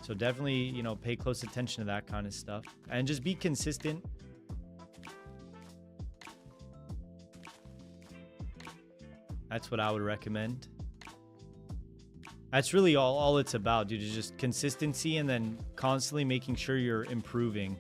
Speaker 1: So definitely, you know, pay close attention to that kind of stuff and just be consistent. That's what I would recommend. That's really all it's about, dude, is just consistency and then constantly making sure you're improving.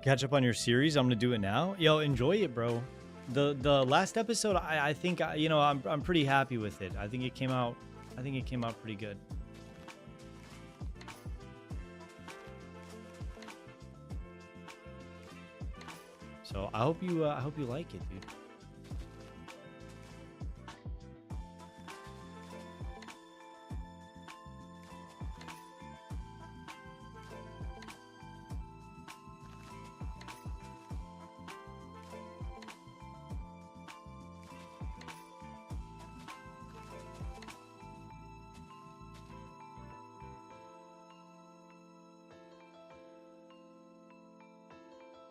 Speaker 1: Catch up on your series. I'm gonna do it now. Yo, enjoy it, bro. The last episode, I think you know, I'm pretty happy with it. I think it came out pretty good. So I hope you like it, dude.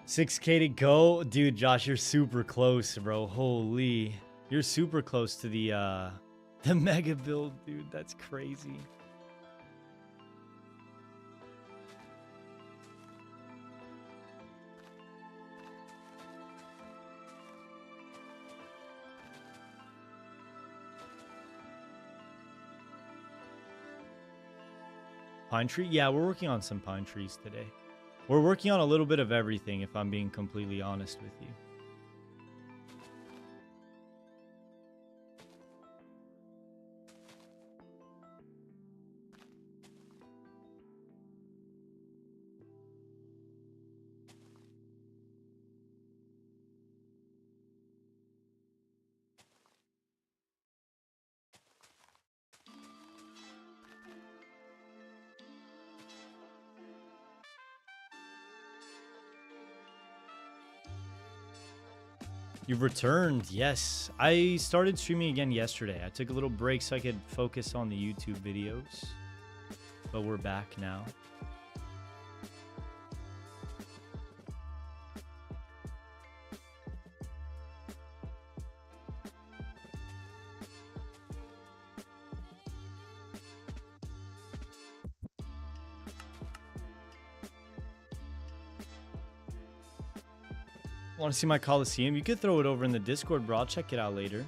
Speaker 1: $6K to go, dude. Josh, you're super close, bro. Holy, you're super close to the mega build, dude. That's crazy. Pine tree? Yeah, we're working on some pine trees today. We're working on a little bit of everything, if I'm being completely honest with you. You've returned. Yes. I started streaming again yesterday. I took a little break so I could focus on the YouTube videos. But we're back now. Want to see my Coliseum? You could throw it over in the Discord, bro. I'll check it out later.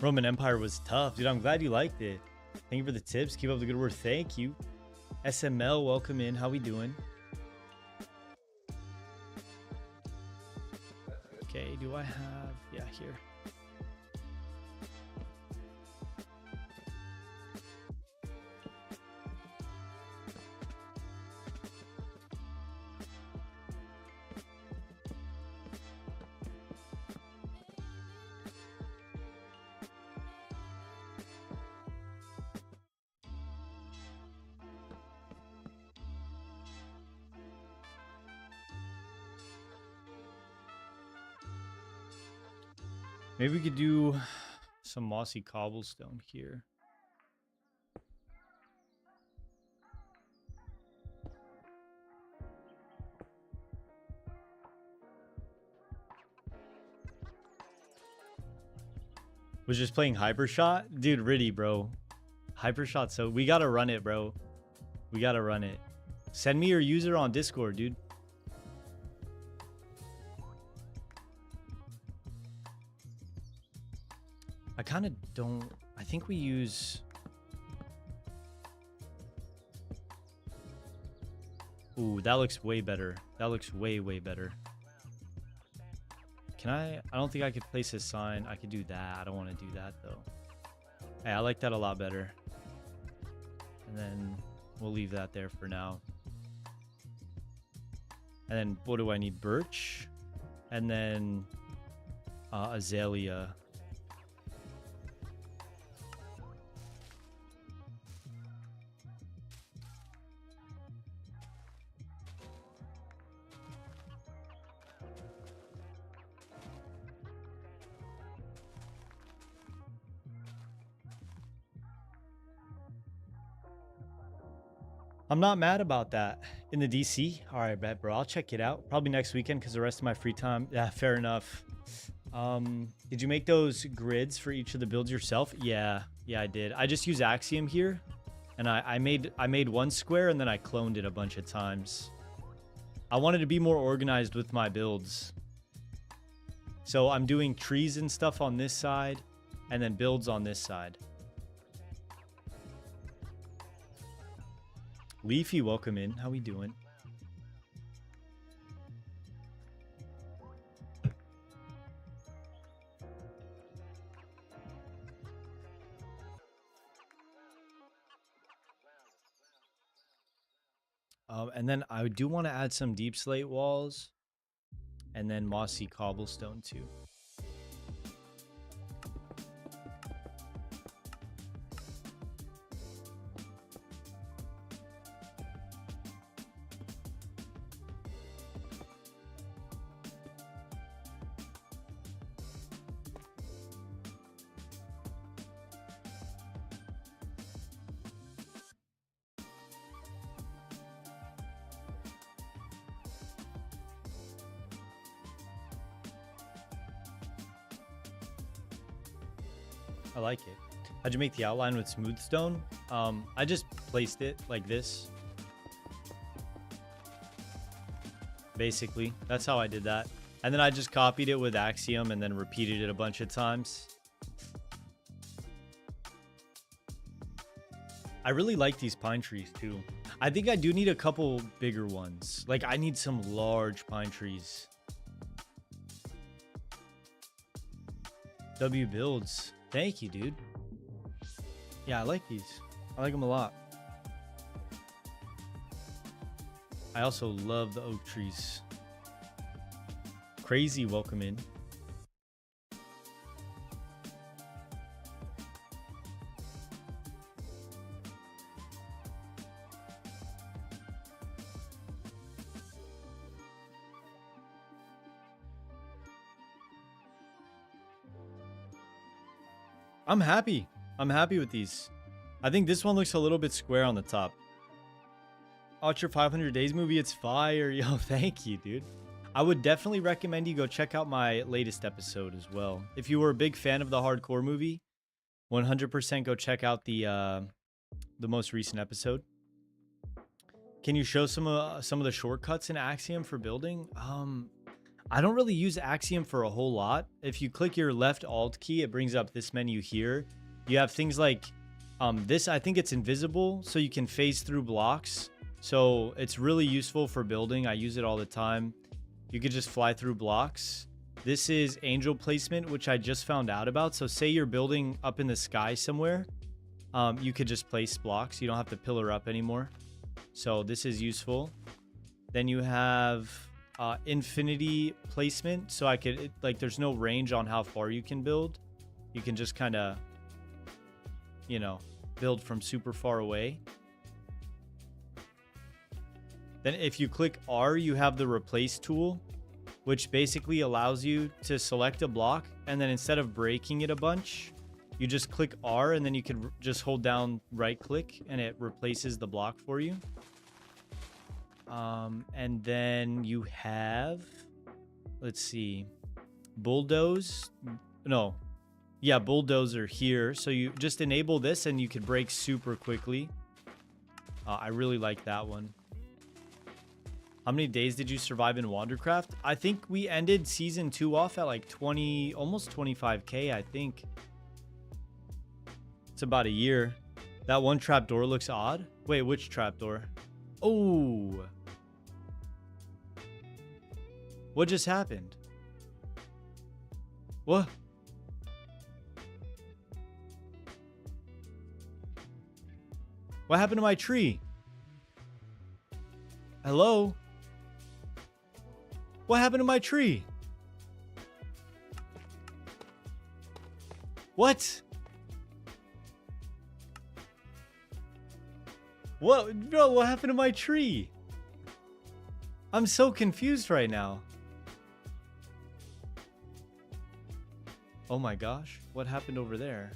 Speaker 1: Roman Empire was tough, dude. I'm glad you liked it. Thank you for the tips. Keep up the good work. Thank you. SML, welcome in. How we doing? Okay, do I have... Yeah, here. Maybe we could do some mossy cobblestone here. Was just playing Hypershot? Dude, Riddy, bro. Hypershot, so we gotta run it, bro. We gotta run it. Send me your user on Discord, dude. I kind of don't... I think we use... Ooh, that looks way better. That looks way, way better. Can I don't think I could place a sign. I could do that. I don't want to do that though. Hey, I like that a lot better. And then we'll leave that there for now. And then what do I need? Birch. And then azalea. I'm not mad about that. In the DC? All right, bet, bro. I'll check it out. Probably next weekend because the rest of my free time. Yeah, fair enough. Did you make those grids for each of the builds yourself? Yeah, I did. I just use Axiom here. And I made one square and then I cloned it a bunch of times. I wanted to be more organized with my builds. So I'm doing trees and stuff on this side and then builds on this side. Leafy, welcome in. How we doing? And then I do want to add some deep slate walls and then mossy cobblestone too. I like it. How'd you make the outline with smooth stone? I just placed it like this. Basically, that's how I did that. And then I just copied it with Axiom and then repeated it a bunch of times. I really like these pine trees too. I think I do need a couple bigger ones. Like I need some large pine trees. W builds. Thank you, dude. Yeah, I like these. I like them a lot. I also love the oak trees. Crazy, welcome in. I'm happy. I'm happy with these. I think this one looks a little bit square on the top. Watch your 500 Days movie. It's fire. Yo, thank you, dude. I would definitely recommend you go check out my latest episode as well. If you were a big fan of the hardcore movie, 100% go check out the most recent episode. Can you show some of the shortcuts in Axiom for building? I don't really use Axiom for a whole lot. If you click your left alt key, it brings up this menu here. You have things like this. I think it's invisible, so you can phase through blocks. So it's really useful for building. I use it all the time. You could just fly through blocks. This is angel placement, which I just found out about. So say you're building up in the sky somewhere. You could just place blocks. You don't have to pillar up anymore. So this is useful. Then you have infinity placement, so I could like there's no range on how far you can build. You can just kind of, you know, build from super far away. Then if you click R, you have the replace tool, which basically allows you to select a block, and then instead of breaking it a bunch, you just click R, and then you can just hold down right click and it replaces the block for you. And then you have, let's see, bulldoze. No, yeah, bulldozer here. So you just enable this and you can break super quickly. I really like that one. How many days did you survive in Wandercraft? I think we ended season 2 off at like 20, almost 25K, I think. It's about a year. That one trapdoor looks odd. Wait, which trapdoor? Oh. What just happened? What? What happened to my tree? Hello? What happened to my tree? What? What? Bro, what happened to my tree? I'm so confused right now. Oh my gosh. What happened over there?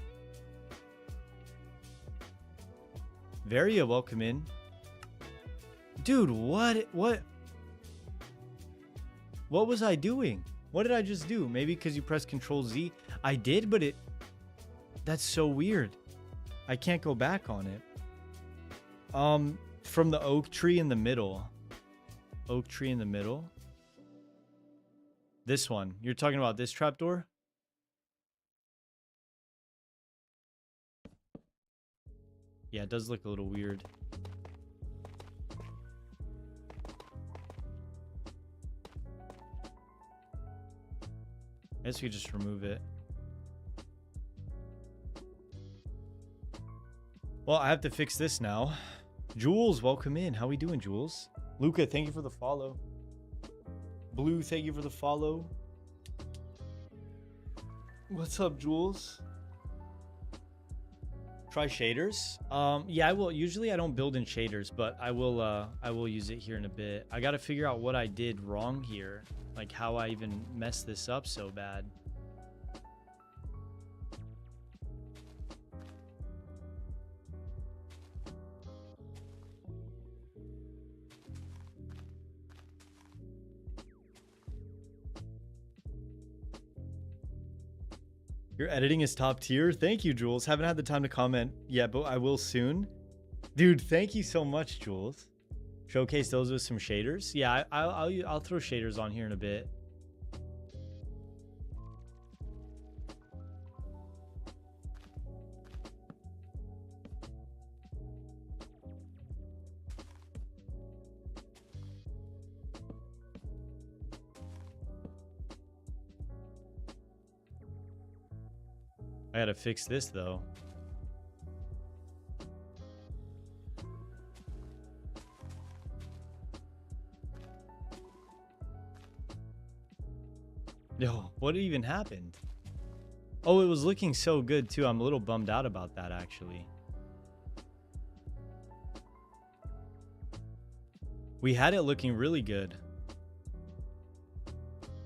Speaker 1: Varia, welcome in. Dude, what was I doing? What did I just do? Maybe because you pressed Control Z. I did, but that's so weird. I can't go back on it. From the oak tree in the middle. Oak tree in the middle. This one. You're talking about this trapdoor? Yeah, it does look a little weird. I guess we could just remove it. Well, I have to fix this now. Jules, welcome in. How we doing, Jules? Luca, thank you for the follow. Blue, thank you for the follow. What's up, Jules? Try shaders. Yeah, I will. Usually I don't build in shaders, but I will use it here in a bit. I got to figure out what I did wrong here, like how I even messed this up so bad. Your editing is top tier. Thank you, Jules. Haven't had the time to comment yet, but I will soon. Dude, thank you so much, Jules. Showcase those with some shaders. Yeah, I'll throw shaders on here in a bit. I gotta fix this though. Yo, what even happened? Oh, it was looking so good too. I'm a little bummed out about that actually. We had it looking really good.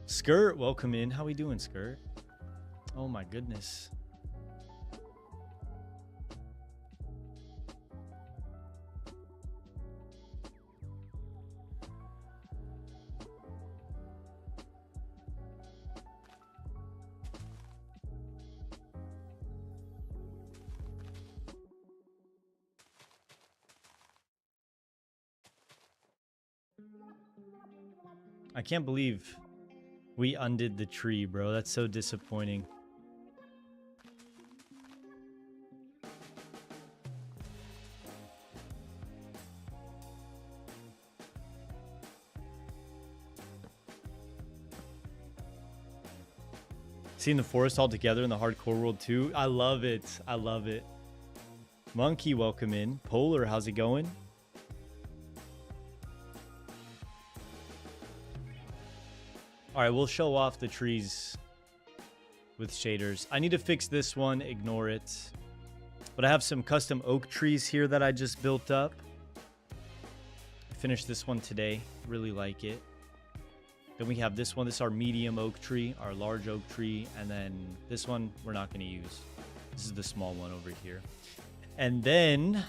Speaker 1: Skirt, welcome in. How we doing, Skirt? Oh my goodness. I can't believe we undid the tree, bro. That's so disappointing. Seeing the forest all together in the hardcore world too. I love it. I love it. Monkey, welcome in. Polar, how's it going? All right, we'll show off the trees with shaders. I need to fix this one, ignore it. But I have some custom oak trees here that I just built up. I finished this one today, really like it. Then we have this one, this is our medium oak tree, our large oak tree. And then this one, we're not gonna use. This is the small one over here. And then,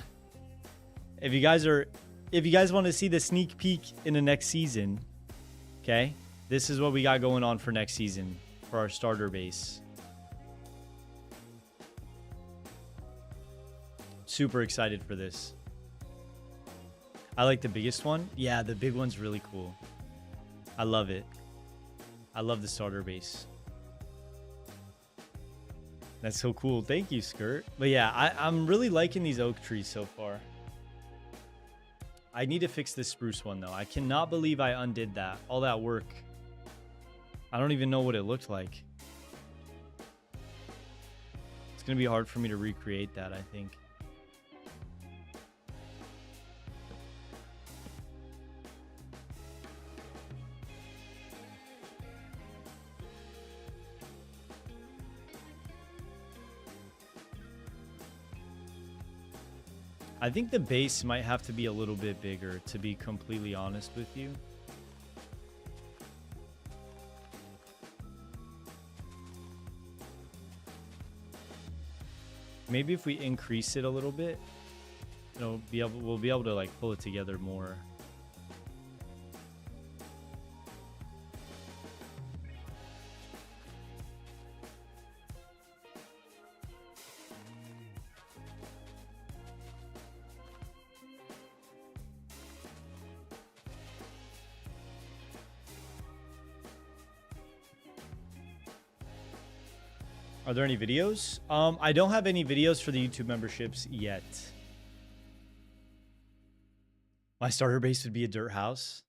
Speaker 1: if you guys want to see the sneak peek in the next season, okay? This is what we got going on for next season for our starter base. Super excited for this. I like the biggest one. Yeah, the big one's really cool. I love it. I love the starter base. That's so cool. Thank you, Skirt. But yeah, I'm really liking these oak trees so far. I need to fix this spruce one, though. I cannot believe I undid that. All that work. I don't even know what it looked like. It's gonna be hard for me to recreate that, I think. I think the base might have to be a little bit bigger, to be completely honest with you. Maybe if we increase it a little bit, we'll be able to like pull it together more. Are there any videos? I don't have any videos for the YouTube memberships yet. My starter base would be a dirt house.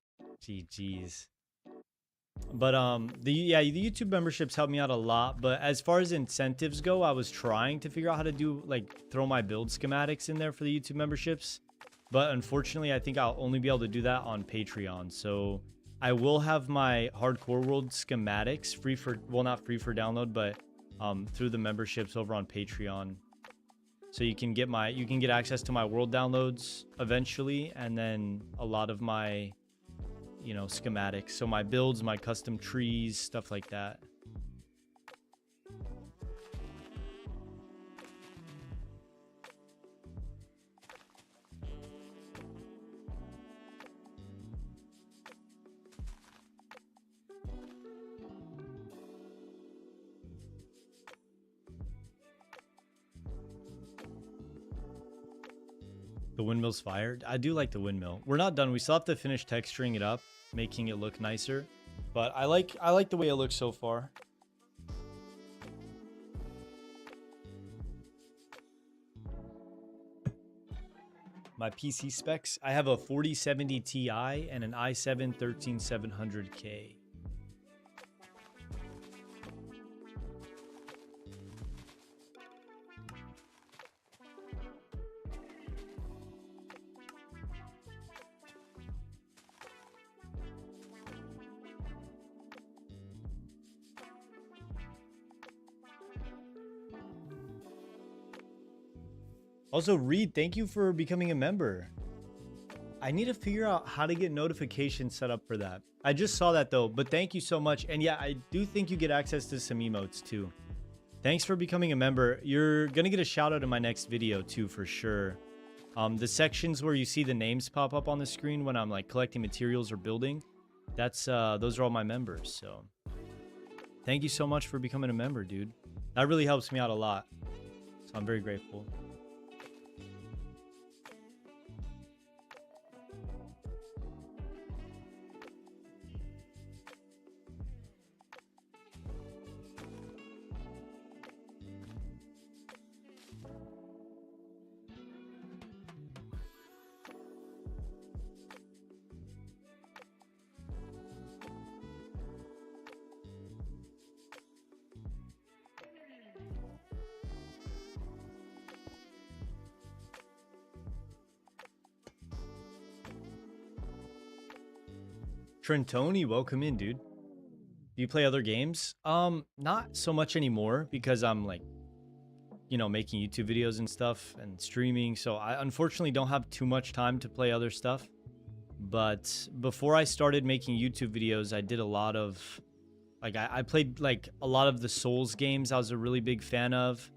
Speaker 1: Jeez. But the YouTube memberships helped me out a lot. But as far as incentives go, I was trying to figure out how to do like throw my build schematics in there for the YouTube memberships. But unfortunately, I think I'll only be able to do that on Patreon. So I will have my Hardcore World schematics free for, well, not free for download, but through the memberships over on Patreon. So you can get access to my world downloads eventually, and then a lot of my, you know, schematics. So my builds, my custom trees, stuff like that. The windmill's fired. I do like the windmill. We're not done. We still have to finish texturing it up, making it look nicer. But I like the way it looks so far. My PC specs, I have a 4070 Ti and an i7 13700K. Also, Reed, thank you for becoming a member. I need to figure out how to get notifications set up for that. I just saw that though, but thank you so much. And yeah, I do think you get access to some emotes too. Thanks for becoming a member. You're gonna get a shout out in my next video too, for sure. The sections where you see the names pop up on the screen when I'm like collecting materials or building, that's those are all my members. So thank you so much for becoming a member, dude. That really helps me out a lot. So I'm very grateful. Trentoni, welcome in, dude. Do you play other games? Not so much anymore because I'm like, you know, making YouTube videos and stuff and streaming. So I unfortunately don't have too much time to play other stuff. But before I started making YouTube videos, I did a lot of, like, I played like a lot of the Souls games I was a really big fan of.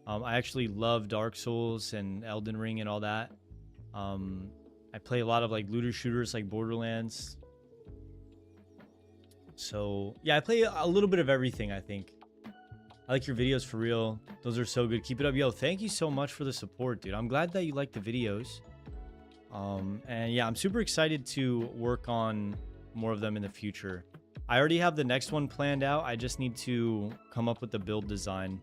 Speaker 1: I actually love Dark Souls and Elden Ring and all that. I play a lot of like looter shooters like Borderlands. So yeah, I play a little bit of everything, I think. I like your videos for real. Those are so good. Keep it up. Yo, thank you so much for the support, dude. I'm glad that you like the videos. And yeah, I'm super excited to work on more of them in the future. I already have the next one planned out. I just need to come up with the build design.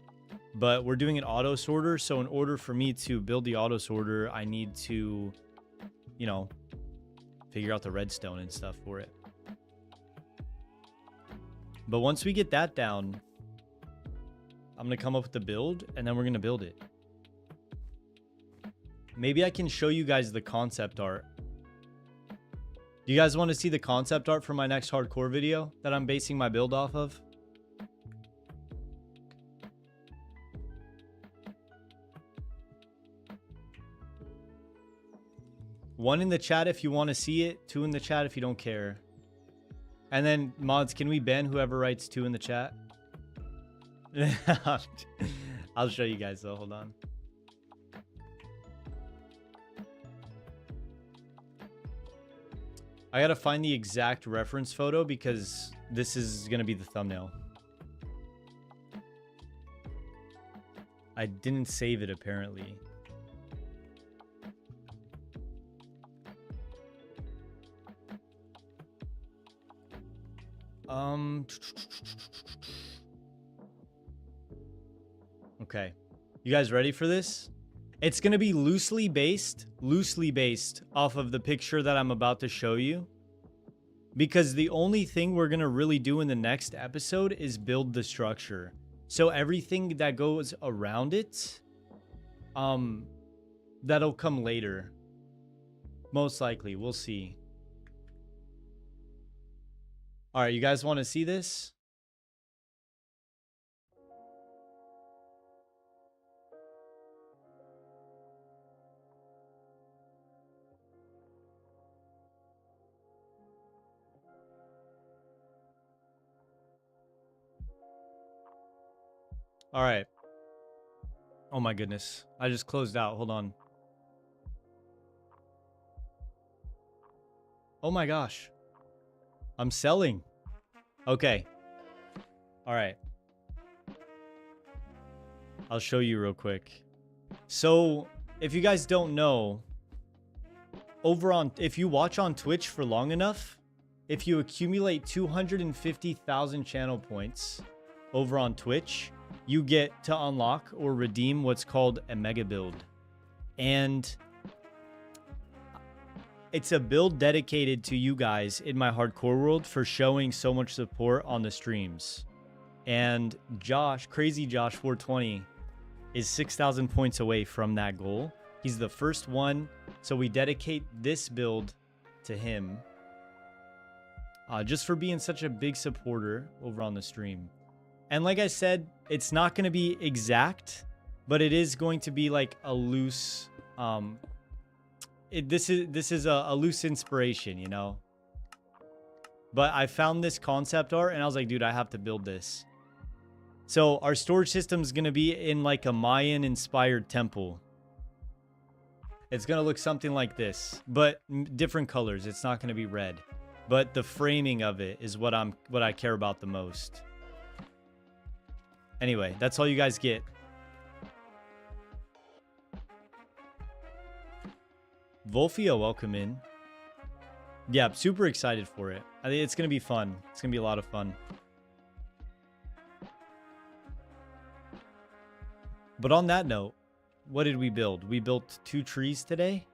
Speaker 1: But we're doing an auto sorter. So in order for me to build the auto sorter, I need to, you know, figure out the redstone and stuff for it. But once we get that down, I'm gonna come up with the build, and then we're gonna build it. Maybe I can show you guys the concept art. Do you guys want to see the concept art for my next hardcore video that I'm basing my build off of? One in the chat if you want to see it. 2 in the chat if you don't care. And then, mods, can we ban whoever writes 2 in the chat? I'll show you guys though. Hold on. I gotta find the exact reference photo because this is gonna be the thumbnail. I didn't save it apparently. Okay. You guys ready for this? It's going to be loosely based off of the picture that I'm about to show you. Because the only thing we're going to really do in the next episode is build the structure. So everything that goes around it, that'll come later. Most likely. We'll see. All right, you guys want to see this? All right. Oh my goodness. I just closed out. Hold on. Oh my gosh. I'm selling. Okay. All right. I'll show you real quick. So, if you guys don't know, if you watch on Twitch for long enough, if you accumulate 250,000 channel points over on Twitch, you get to unlock or redeem what's called a mega build. And it's a build dedicated to you guys in my hardcore world for showing so much support on the streams. And Josh, Crazy Josh 420, is 6,000 points away from that goal. He's the first one, so we dedicate this build to him. Just for being such a big supporter over on the stream. And like I said, it's not going to be exact, but it is going to be like a loose... this is a loose inspiration, you know? But I found this concept art, and I was like, dude, I have to build this. So our storage system is going to be in like a Mayan-inspired temple. It's going to look something like this, but different colors. It's not going to be red. But the framing of it is what I care about the most. Anyway, that's all you guys get. Volfio, welcome in. Yeah, I'm super excited for it. I think it's going to be fun. It's going to be a lot of fun. But on that note, what did we build? We built 2 trees today.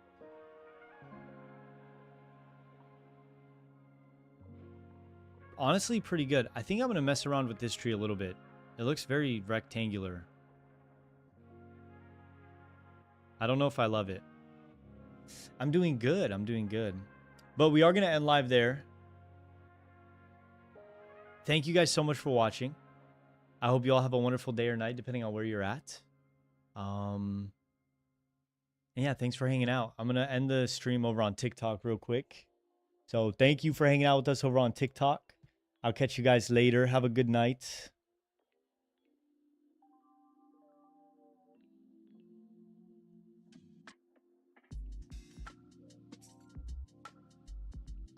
Speaker 1: Honestly, pretty good. I think I'm going to mess around with this tree a little bit. It looks very rectangular. I don't know if I love it. I'm doing good. I'm doing good. But we are going to end live there. Thank you guys so much for watching. I hope you all have a wonderful day or night, depending on where you're at. And yeah, thanks for hanging out. I'm going to end the stream over on TikTok real quick. So thank you for hanging out with us over on TikTok. I'll catch you guys later. Have a good night.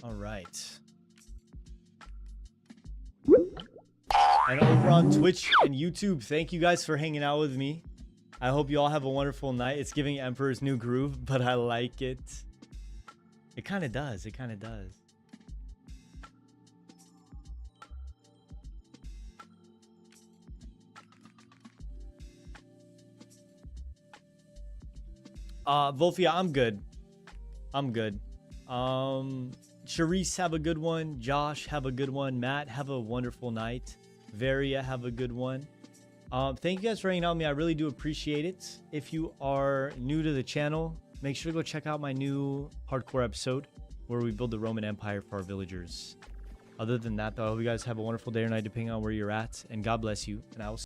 Speaker 1: All right. And over on Twitch and YouTube, thank you guys for hanging out with me. I hope you all have a wonderful night. It's giving Emperor's New Groove, but I like it. It kind of does. It kind of does. Volfia, I'm good. I'm good. Charisse, have a good one. Josh, have a good one. Matt, have a wonderful night. Varia, have a good one. Thank you guys for hanging out with me. I really do appreciate it. If you are new to the channel, make sure to go check out my new hardcore episode where we build the Roman Empire for our villagers. Other than that, though, I hope you guys have a wonderful day or night depending on where you're at. And God bless you. And I will see